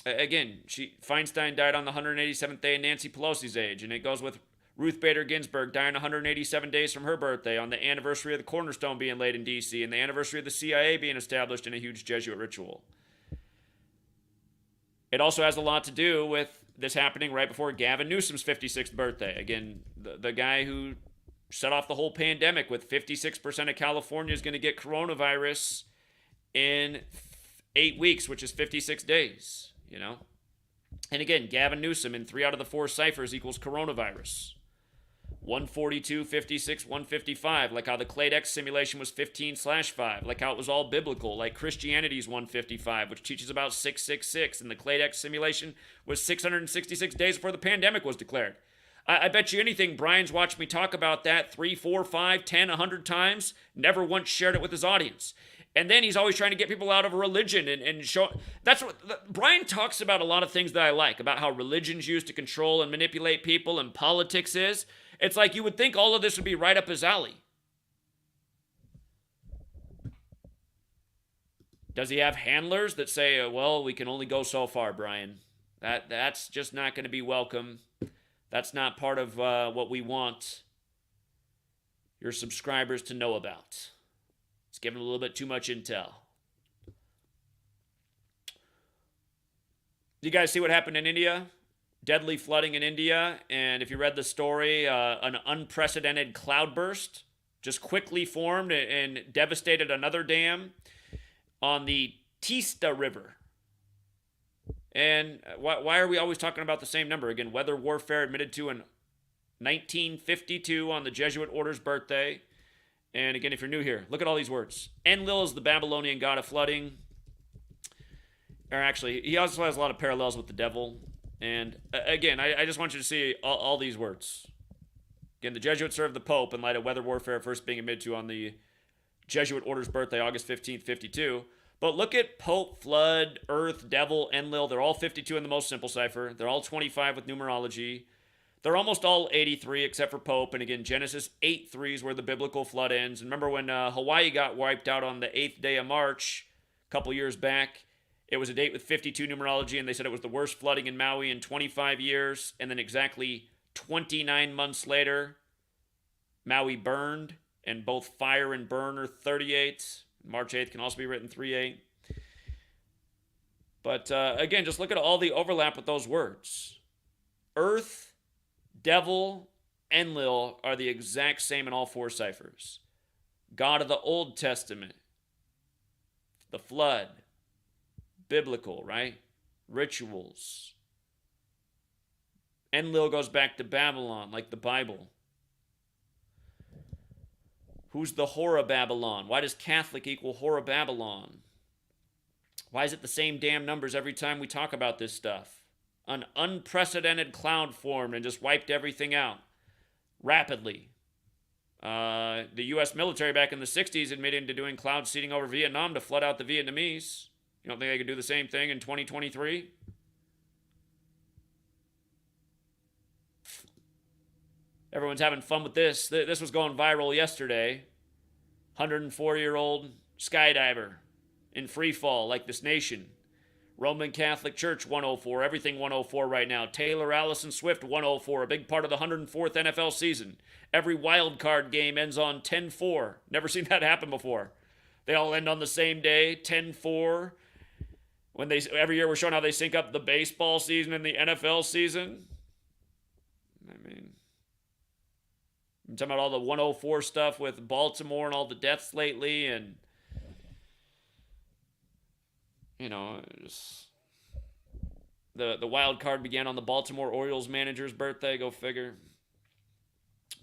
again, Feinstein died on the 187th day of Nancy Pelosi's age, and it goes with Ruth Bader Ginsburg dying 187 days from her birthday on the anniversary of the Cornerstone being laid in D.C. and the anniversary of the CIA being established in a huge Jesuit ritual. It also has a lot to do with this happening right before Gavin Newsom's 56th birthday. Again, the guy who set off the whole pandemic with 56% of California is going to get coronavirus in 8 weeks, which is 56 days, you know? And again, Gavin Newsom in 3 out of the 4 ciphers equals coronavirus. 142, 56, 155, like how the Cladex simulation was 15/5, like how it was all biblical, like Christianity's 155, which teaches about 666, and the Cladex simulation was 666 days before the pandemic was declared. I bet you anything, Brian's watched me talk about that 3, 4, 5, 10, 100 times, never once shared it with his audience. And then he's always trying to get people out of a religion and show. That's what Brian talks about. A lot of things that I like about how religion's used to control and manipulate people and politics is. It's like you would think all of this would be right up his alley. Does he have handlers that say, well, we can only go so far, Brian? That's just not going to be welcome. That's not part of what we want your subscribers to know about. It's giving a little bit too much intel. Do you guys see what happened in India? Deadly flooding in India. And if you read the story, an unprecedented cloudburst just quickly formed and devastated another dam on the Teesta River. And why are we always talking about the same number? Again, weather warfare admitted to in 1952 on the Jesuit order's birthday. And again, if you're new here, look at all these words. Enlil is the Babylonian god of flooding. Or actually, he also has a lot of parallels with the devil. And again, I just want you to see all these words. Again, the Jesuits served the Pope in light of weather warfare first being admitted to on the Jesuit order's birthday, August 15th, 52. But look at Pope, Flood, Earth, Devil, Enlil. They're all 52 in the most simple cipher. They're all 25 with numerology. They're almost all 83 except for Pope. And again, Genesis 8:3 is where the biblical flood ends. And remember when Hawaii got wiped out on the 8th day of March a couple years back? It was a date with 52 numerology, and they said it was the worst flooding in Maui in 25 years. And then exactly 29 months later, Maui burned, and both fire and burn are 38. March 8th can also be written 3-8. But again, just look at all the overlap with those words. Earth, devil, Enlil are the exact same in all four ciphers. God of the Old Testament, the flood, biblical, right? Rituals. Enlil goes back to Babylon, like the Bible. Who's the Horror Babylon? Why does Catholic equal Horror Babylon? Why is it the same damn numbers every time we talk about this stuff? An unprecedented cloud formed and just wiped everything out rapidly. The U.S. military back in the 60s admitted to doing cloud seeding over Vietnam to flood out the Vietnamese. You don't think they could do the same thing in 2023? Everyone's having fun with this. This was going viral yesterday. 104-year-old skydiver in free fall like this nation. Roman Catholic Church 104, everything 104 right now. Taylor Allison Swift 104, a big part of the 104th NFL season. Every wild card game ends on 10-4. Never seen that happen before. They all end on the same day, 10-4. Every year we're showing how they sync up the baseball season and the NFL season. I mean, I'm talking about all the 104 stuff with Baltimore and all the deaths lately, and you know, just the wild card began on the Baltimore Orioles manager's birthday. Go figure.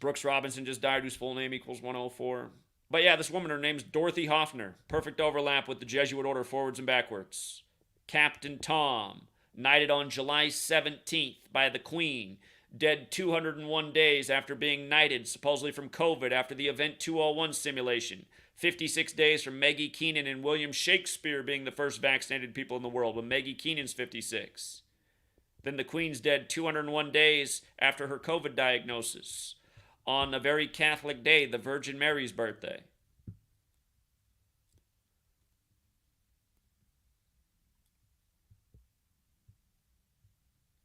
Brooks Robinson just died, whose full name equals 104. But yeah, this woman, her name's Dorothy Hoffner. Perfect overlap with the Jesuit order forwards and backwards. Captain Tom, knighted on July 17th by the Queen. Dead 201 days after being knighted, supposedly from COVID after the Event 201 simulation. 56 days from Maggie Keenan and William Shakespeare being the first vaccinated people in the world, when Maggie Keenan's 56. Then the Queen's dead 201 days after her COVID diagnosis, on a very Catholic day, the Virgin Mary's birthday.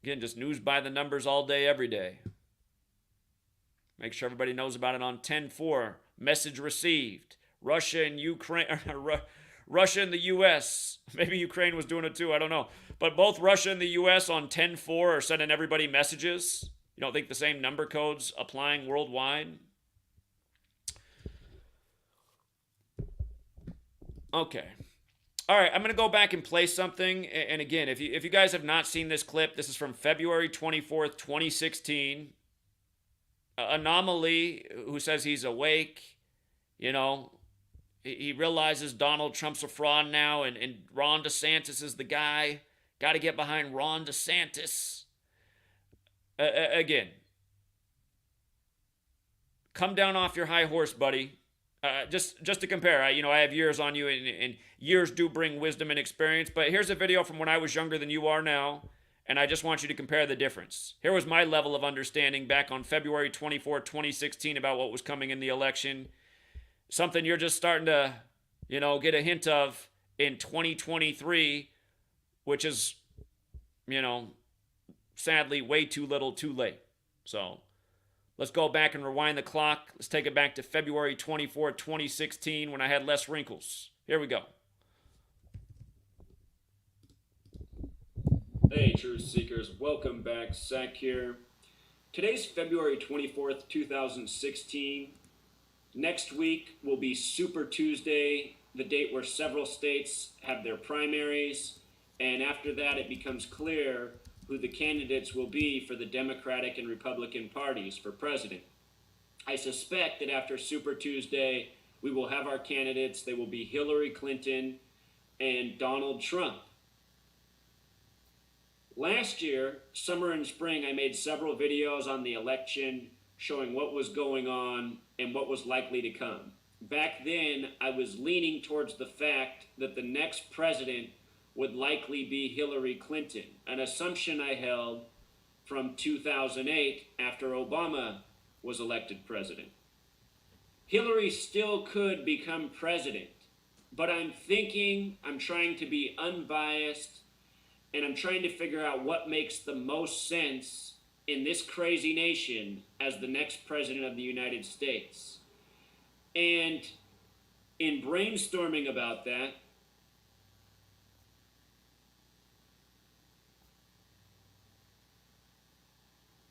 Again, just news by the numbers all day, every day. Make sure everybody knows about it on 10-4. Message received. Russia and Ukraine, Russia and the U.S. Maybe Ukraine was doing it too, I don't know. But both Russia and the U.S. on 10-4 are sending everybody messages. You don't think the same number code's applying worldwide? Okay. All right, I'm going to go back and play something. And again, if you guys have not seen this clip, this is from February 24th, 2016. Anomaly, who says he's awake, you know, he realizes Donald Trump's a fraud now, and Ron DeSantis is the guy. Got to get behind Ron DeSantis. Again, come down off your high horse, buddy. Just to compare, I have years on you, and years do bring wisdom and experience. But here's a video from when I was younger than you are now, and I just want you to compare the difference. Here was my level of understanding back on February 24, 2016 about what was coming in the election. Something you're just starting to, get a hint of in 2023, which is, sadly way too little too late. So let's go back and rewind the clock. Let's take it back to February 24, 2016, when I had less wrinkles. Here we go. Hey, Truth Seekers. Welcome back. Zach here. Today's February 24th, 2016. Next week will be Super Tuesday, the date where several states have their primaries. And after that, it becomes clear who the candidates will be for the Democratic and Republican parties for president. I suspect that after Super Tuesday, we will have our candidates. They will be Hillary Clinton and Donald Trump. Last year, summer and spring, I made several videos on the election showing what was going on and what was likely to come. Back then, I was leaning towards the fact that the next president would likely be Hillary Clinton, an assumption I held from 2008 after Obama was elected president. Hillary still could become president, but I'm trying to be unbiased, and I'm trying to figure out what makes the most sense in this crazy nation as the next president of the United States. And in brainstorming about that,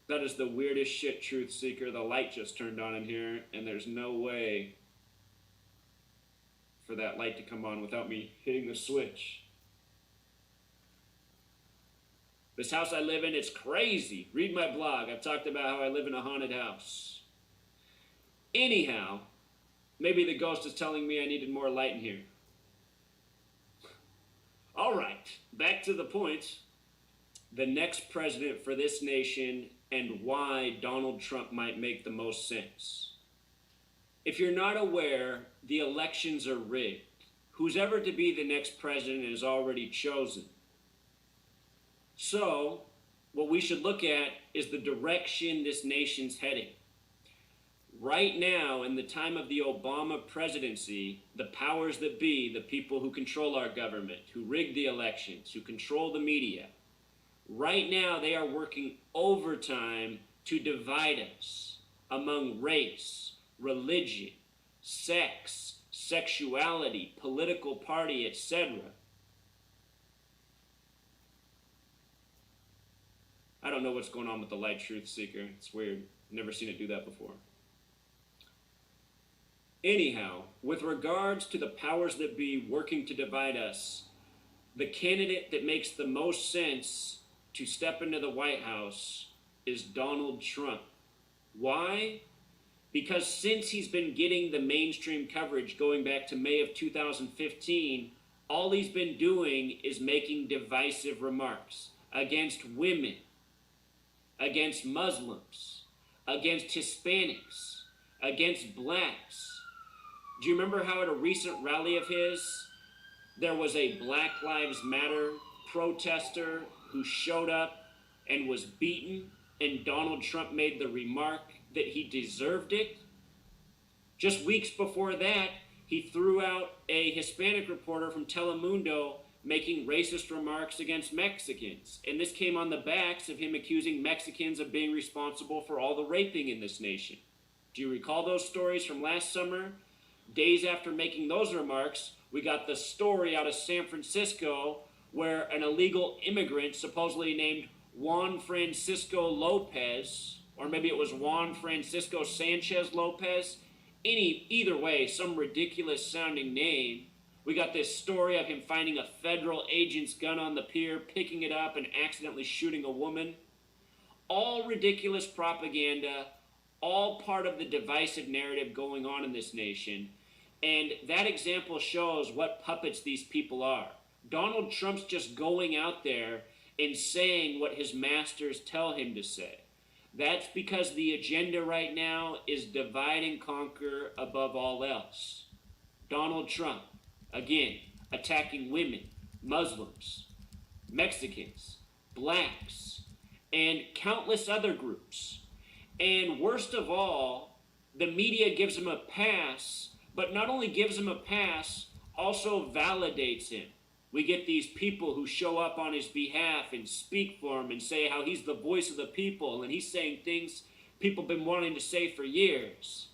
that is the weirdest shit, Truth Seeker. The light just turned on in here, and there's no way for that light to come on without me hitting the switch. This house I live in, it's crazy. Read my blog. I've talked about how I live in a haunted house. Anyhow, maybe the ghost is telling me I needed more light in here. All right, back to the point. The next president for this nation and why Donald Trump might make the most sense. If you're not aware, the elections are rigged. Who's ever to be the next president is already chosen. So, what we should look at is the direction this nation's heading. Right now, in the time of the Obama presidency, the powers that be, the people who control our government, who rig the elections, who control the media, right now they are working overtime to divide us among race, religion, sex, sexuality, political party, etc. I don't know what's going on with the light, Truth Seeker. It's weird. Never seen it do that before. Anyhow, with regards to the powers that be working to divide us, the candidate that makes the most sense to step into the White House is Donald Trump. Why? Because since he's been getting the mainstream coverage going back to May of 2015, all he's been doing is making divisive remarks against women, against Muslims, against Hispanics, against blacks. Do you remember how at a recent rally of his, there was a Black Lives Matter protester who showed up and was beaten, and Donald Trump made the remark that he deserved it? Just weeks before that, he threw out a Hispanic reporter from Telemundo making racist remarks against Mexicans. And this came on the backs of him accusing Mexicans of being responsible for all the raping in this nation. Do you recall those stories from last summer? Days after making those remarks, we got the story out of San Francisco where an illegal immigrant, supposedly named Juan Francisco Lopez, or maybe it was Juan Francisco Sanchez Lopez, either way, some ridiculous sounding name. We got this story of him finding a federal agent's gun on the pier, picking it up and accidentally shooting a woman. All ridiculous propaganda, all part of the divisive narrative going on in this nation. And that example shows what puppets these people are. Donald Trump's just going out there and saying what his masters tell him to say. That's because the agenda right now is divide and conquer above all else. Donald Trump, again, attacking women, Muslims, Mexicans, blacks, and countless other groups. And worst of all, the media gives him a pass, but not only gives him a pass, also validates him. We get these people who show up on his behalf and speak for him and say how he's the voice of the people and he's saying things people have been wanting to say for years.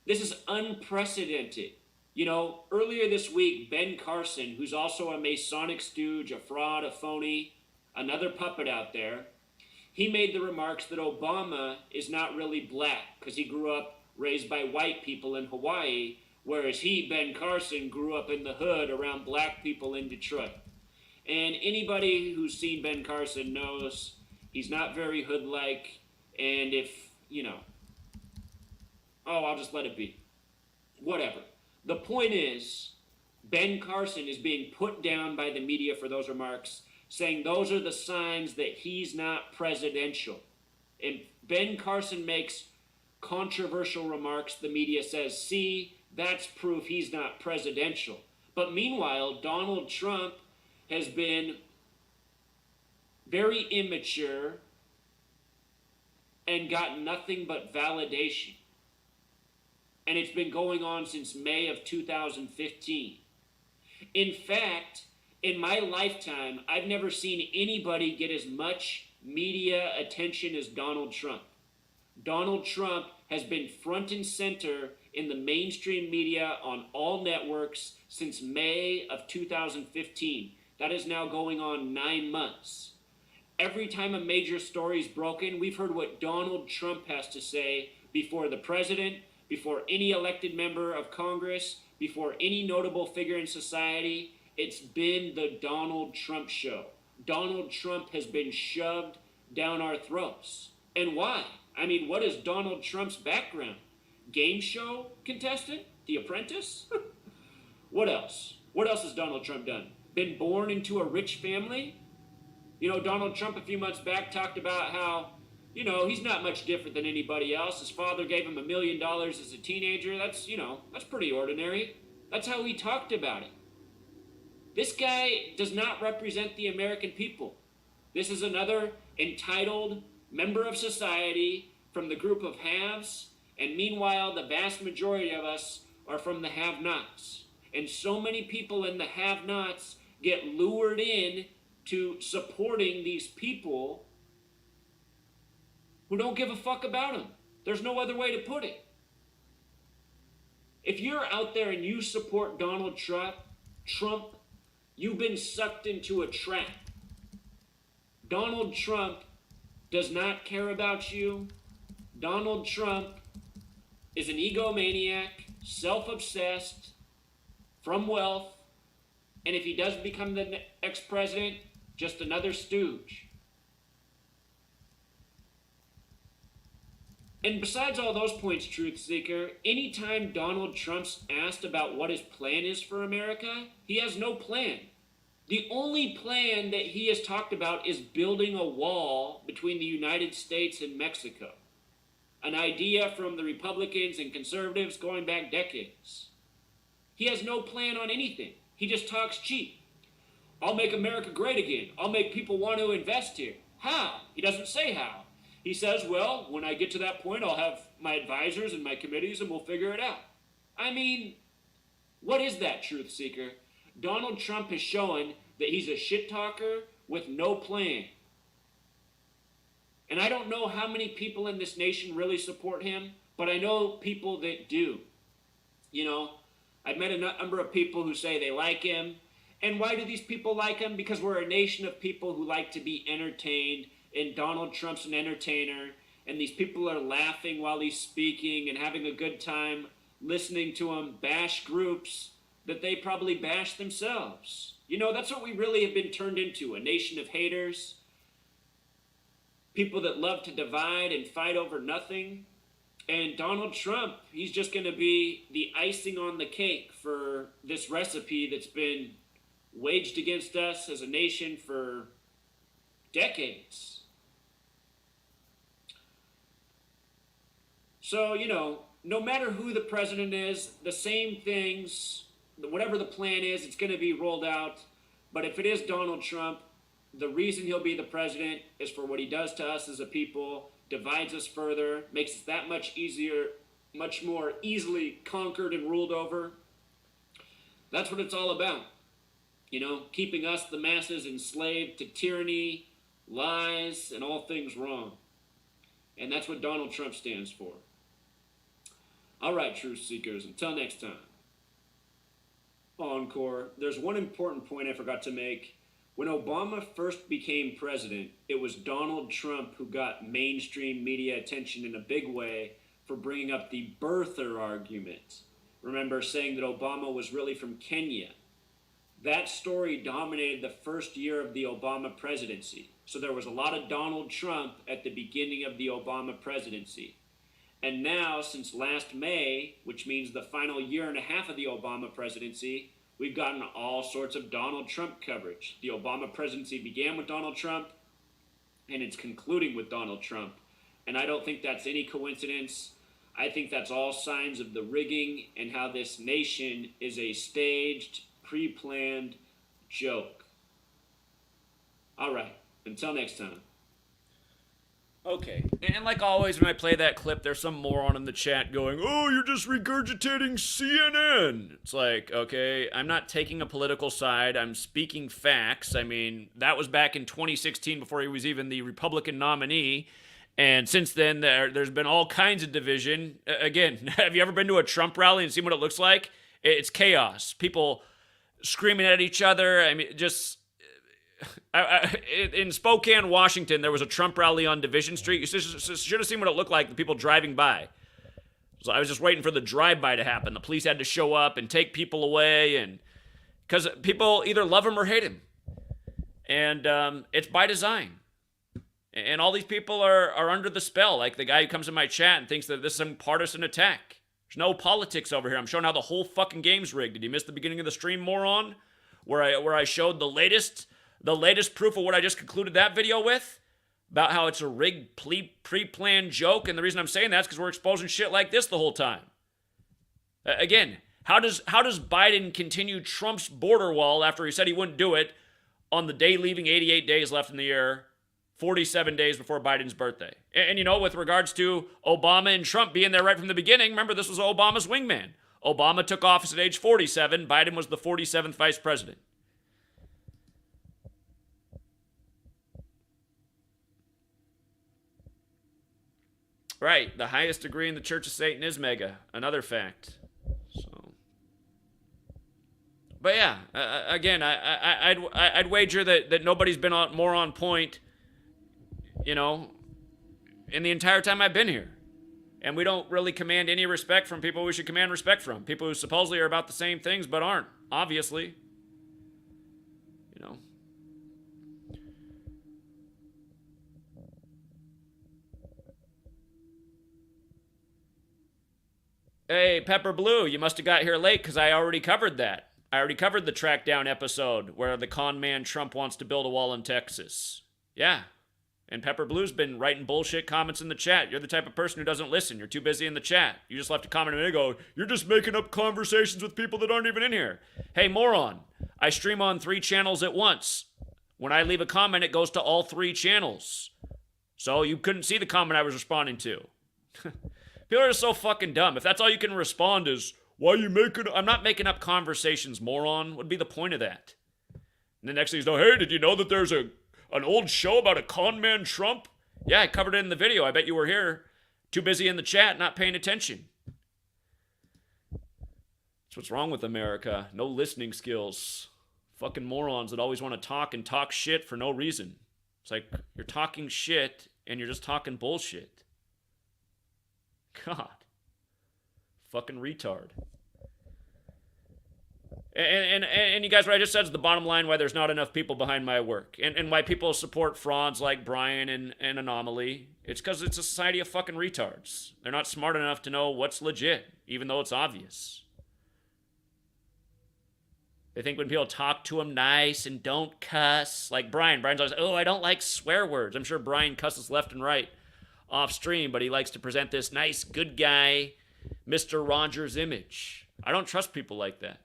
This is unprecedented. You know, earlier this week, Ben Carson, who's also a Masonic stooge, a fraud, a phony, another puppet out there, he made the remarks that Obama is not really black because he grew up raised by white people in Hawaii, whereas he, Ben Carson, grew up in the hood around black people in Detroit. And anybody who's seen Ben Carson knows he's not very hood-like, and if, I'll just let it be. Whatever. The point is, Ben Carson is being put down by the media for those remarks, saying those are the signs that he's not presidential. And Ben Carson makes controversial remarks. The media says, see, that's proof he's not presidential. But meanwhile, Donald Trump has been very immature, and got nothing but validation. And it's been going on since May of 2015. In fact, in my lifetime, I've never seen anybody get as much media attention as Donald Trump. Donald Trump has been front and center in the mainstream media on all networks since May of 2015. That is now going on 9 months. Every time a major story is broken, we've heard what Donald Trump has to say before the president, before any elected member of Congress, before any notable figure in society. It's been the Donald Trump show. Donald Trump has been shoved down our throats. And why? I mean, what is Donald Trump's background? Game show contestant? The Apprentice? What else? What else has Donald Trump done? Been born into a rich family? You know, Donald Trump a few months back talked about how, you know, he's not much different than anybody else. His father gave him $1 million as a teenager. That's, you know, that's pretty ordinary. That's how he talked about it. This guy does not represent the American people. This is another entitled member of society from the group of haves, and meanwhile, the vast majority of us are from the have-nots. And so many people in the have-nots get lured in to supporting these people who don't give a fuck about them. There's no other way to put it. If you're out there and you support Donald Trump, you've been sucked into a trap. Donald Trump does not care about you. Donald Trump is an egomaniac, self-obsessed, from wealth, and if he does become the next president, just another stooge. And besides all those points, Truth Seeker, anytime Donald Trump's asked about what his plan is for America, he has no plan. The only plan that he has talked about is building a wall between the United States and Mexico. An idea from the Republicans and conservatives going back decades. He has no plan on anything. He just talks cheap. I'll make America great again. I'll make people want to invest here. How? He doesn't say how. He says, well, when I get to that point, I'll have my advisors and my committees and we'll figure it out. I mean, what is that, Truth Seeker? Donald Trump has shown that he's a shit talker with no plan. And I don't know how many people in this nation really support him, but I know people that do. You know, I've met a number of people who say they like him. And why do these people like him? Because we're a nation of people who like to be entertained, and Donald Trump's an entertainer, and these people are laughing while he's speaking and having a good time listening to him bash groups that they probably bash themselves. You know, that's what we really have been turned into, a nation of haters, people that love to divide and fight over nothing. And Donald Trump, he's just going to be the icing on the cake for this recipe that's been waged against us as a nation for decades. So, you know, no matter who the president is, the same things, whatever the plan is, it's going to be rolled out. But if it is Donald Trump, the reason he'll be the president is for what he does to us as a people, divides us further, makes us that much easier, much more easily conquered and ruled over. That's what it's all about. You know, keeping us, the masses, enslaved to tyranny, lies, and all things wrong. And that's what Donald Trump stands for. All right, Truth Seekers, until next time. Encore. There's one important point I forgot to make. When Obama first became president, it was Donald Trump who got mainstream media attention in a big way for bringing up the birther argument. Remember, saying that Obama was really from Kenya. That story dominated the first year of the Obama presidency. So there was a lot of Donald Trump at the beginning of the Obama presidency. And now, since last May, which means the final year and a half of the Obama presidency, we've gotten all sorts of Donald Trump coverage. The Obama presidency began with Donald Trump, and it's concluding with Donald Trump. And I don't think that's any coincidence. I think that's all signs of the rigging and how this nation is a staged, pre-planned joke. All right. Until next time. Okay. And like always, when I play that clip, there's some moron in the chat going, "Oh, you're just regurgitating CNN." It's like, okay, I'm not taking a political side. I'm speaking facts. I mean, that was back in 2016 before he was even the Republican nominee. And since then, there's been all kinds of division. Again, have you ever been to a Trump rally and seen what it looks like? It's chaos. People screaming at each other. I mean, just in Spokane, Washington, there was a Trump rally on Division Street. You should have seen what it looked like, the people driving by. So I was just waiting for the drive-by to happen. The police had to show up and take people away, and because people either love him or hate him. And it's by design. And all these people are under the spell, like the guy who comes in my chat and thinks that this is some partisan attack. There's no politics over here. I'm showing how the whole fucking game's rigged. Did you miss the beginning of the stream, moron? Where I showed the latest proof of what I just concluded that video with? About how it's a rigged, pre-planned joke. And the reason I'm saying that is because we're exposing shit like this the whole time. Again, how does Biden continue Trump's border wall after he said he wouldn't do it on the day leaving 88 days left in the year, 47 days before Biden's birthday? And you know, with regards to Obama and Trump being there right from the beginning, remember this was Obama's wingman. Obama took office at age 47. Biden was the 47th vice president. Right, the highest degree in the Church of Satan is mega. Another fact. So, but yeah, again, I'd wager that nobody's been more on point, you know, in the entire time I've been here. And we don't really command any respect from people we should command respect from. People who supposedly are about the same things but aren't, obviously. You know. Hey, Pepper Blue, you must have got here late because I already covered that. I already covered the track down episode where the con man Trump wants to build a wall in Texas. Yeah. And Pepper Blue's been writing bullshit comments in the chat. You're the type of person who doesn't listen. You're too busy in the chat. You just left a comment and they go, "You're just making up conversations with people that aren't even in here." Hey, moron. I stream on 3 channels at once. When I leave a comment, it goes to all 3 channels. So you couldn't see the comment I was responding to. People are just so fucking dumb. If that's all you can respond is, "Why are you making..." I'm not making up conversations, moron. What would be the point of that? And the next thing is, "Hey, did you know that there's an old show about a con man Trump?" Yeah, I covered it in the video. I bet you were here. Too busy in the chat, not paying attention. That's what's wrong with America. No listening skills. Fucking morons that always want to talk and talk shit for no reason. It's like, you're talking shit and you're just talking bullshit. God. Fucking retard. And you guys, what I just said is the bottom line why there's not enough people behind my work. And why people support frauds like Brian and Anomaly. It's because it's a society of fucking retards. They're not smart enough to know what's legit, even though it's obvious. They think when people talk to them nice and don't cuss, like Brian's always, "Oh, I don't like swear words." I'm sure Brian cusses left and right off stream, but he likes to present this nice, good guy, Mr. Rogers image. I don't trust people like that.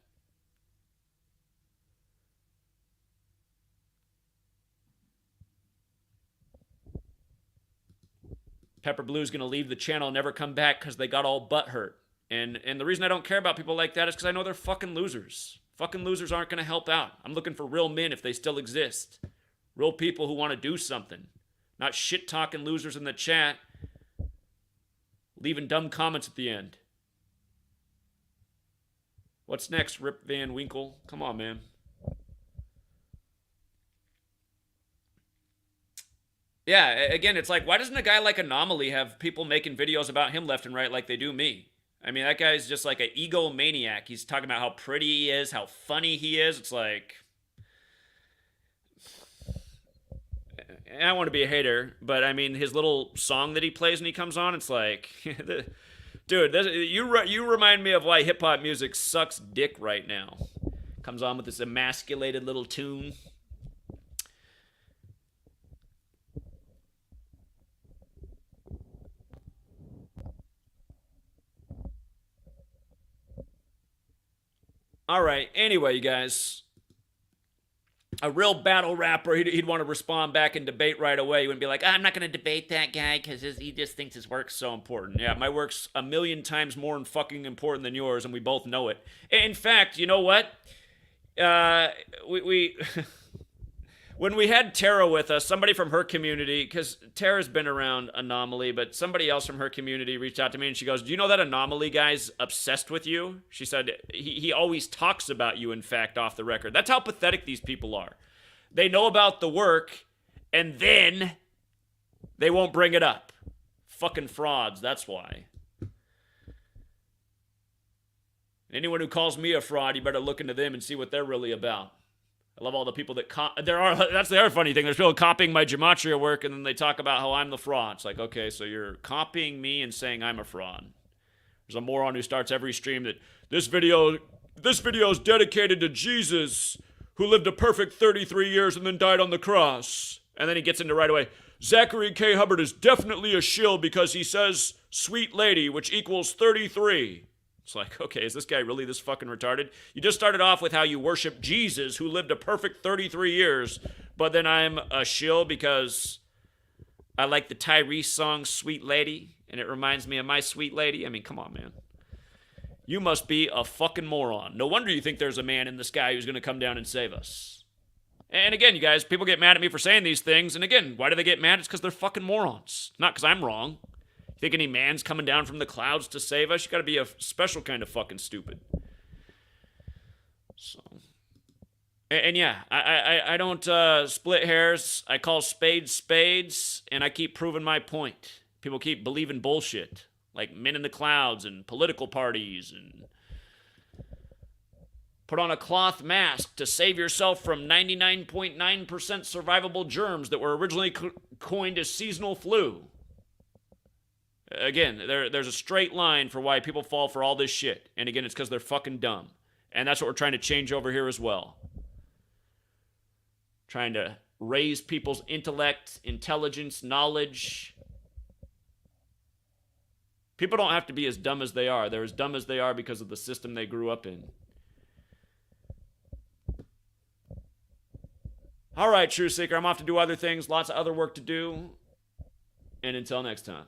Pepper Blue's going to leave the channel and never come back because they got all butthurt. And the reason I don't care about people like that is because I know they're fucking losers. Fucking losers aren't going to help out. I'm looking for real men if they still exist. Real people who want to do something. Not shit-talking losers in the chat. Leaving dumb comments at the end. What's next, Rip Van Winkle? Come on, man. Yeah, again, it's like, why doesn't a guy like Anomaly have people making videos about him left and right like they do me? I mean, that guy's just like an egomaniac. He's talking about how pretty he is, how funny he is. It's like... I don't want to be a hater, but I mean, his little song that he plays when he comes on, it's like... Dude, you remind me of why hip-hop music sucks dick right now. Comes on with this emasculated little tune. All right, anyway, you guys. a real battle rapper, he'd want to respond back and debate right away. He wouldn't be like, I'm not going to debate that guy because he just thinks his work's so important. Yeah, my work's a million times more fucking important than yours, and we both know it. In fact, you know what? We when we had Tara with us, somebody from her community, because Tara's been around Anomaly, but somebody else from her community reached out to me and she goes, do you know that Anomaly guy's obsessed with you? She said, he always talks about you, in fact, off the record. That's how pathetic these people are. They know about the work, and then they won't bring it up. Fucking frauds, that's why. Anyone who calls me a fraud, you better look into them and see what they're really about. I love all the people that that's the other funny thing. There's people copying my Gematria work, and then they talk about how I'm the fraud. It's like, okay, so you're copying me and saying I'm a fraud. There's a moron who starts every stream that this video is dedicated to Jesus, who lived a perfect 33 years and then died on the cross. And then he gets into right away, Zachary K. Hubbard is definitely a shill because he says sweet lady, which equals 33. It's like, okay, is this guy really this fucking retarded? You just started off with how you worship Jesus, who lived a perfect 33 years, but then I'm a shill because I like the Tyrese song, Sweet Lady, and it reminds me of my sweet lady. I mean, come on, man. You must be a fucking moron. No wonder you think there's a man in the sky who's going to come down and save us. And again, you guys, people get mad at me for saying these things, and again, why do they get mad? It's because they're fucking morons. Not because I'm wrong. You think any man's coming down from the clouds to save us? You got to be a special kind of fucking stupid. So, and yeah, I don't split hairs. I call spades spades, and I keep proving my point. People keep believing bullshit, like men in the clouds and political parties, and put on a cloth mask to save yourself from 99.9% survivable germs that were originally coined as seasonal flu. Again, there's a straight line for why people fall for all this shit. And again, it's because they're fucking dumb. And that's what we're trying to change over here as well. Trying to raise people's intellect, intelligence, knowledge. People don't have to be as dumb as they are. They're as dumb as they are because of the system they grew up in. All right, True Seeker, I'm off to do other things. Lots of other work to do. And until next time.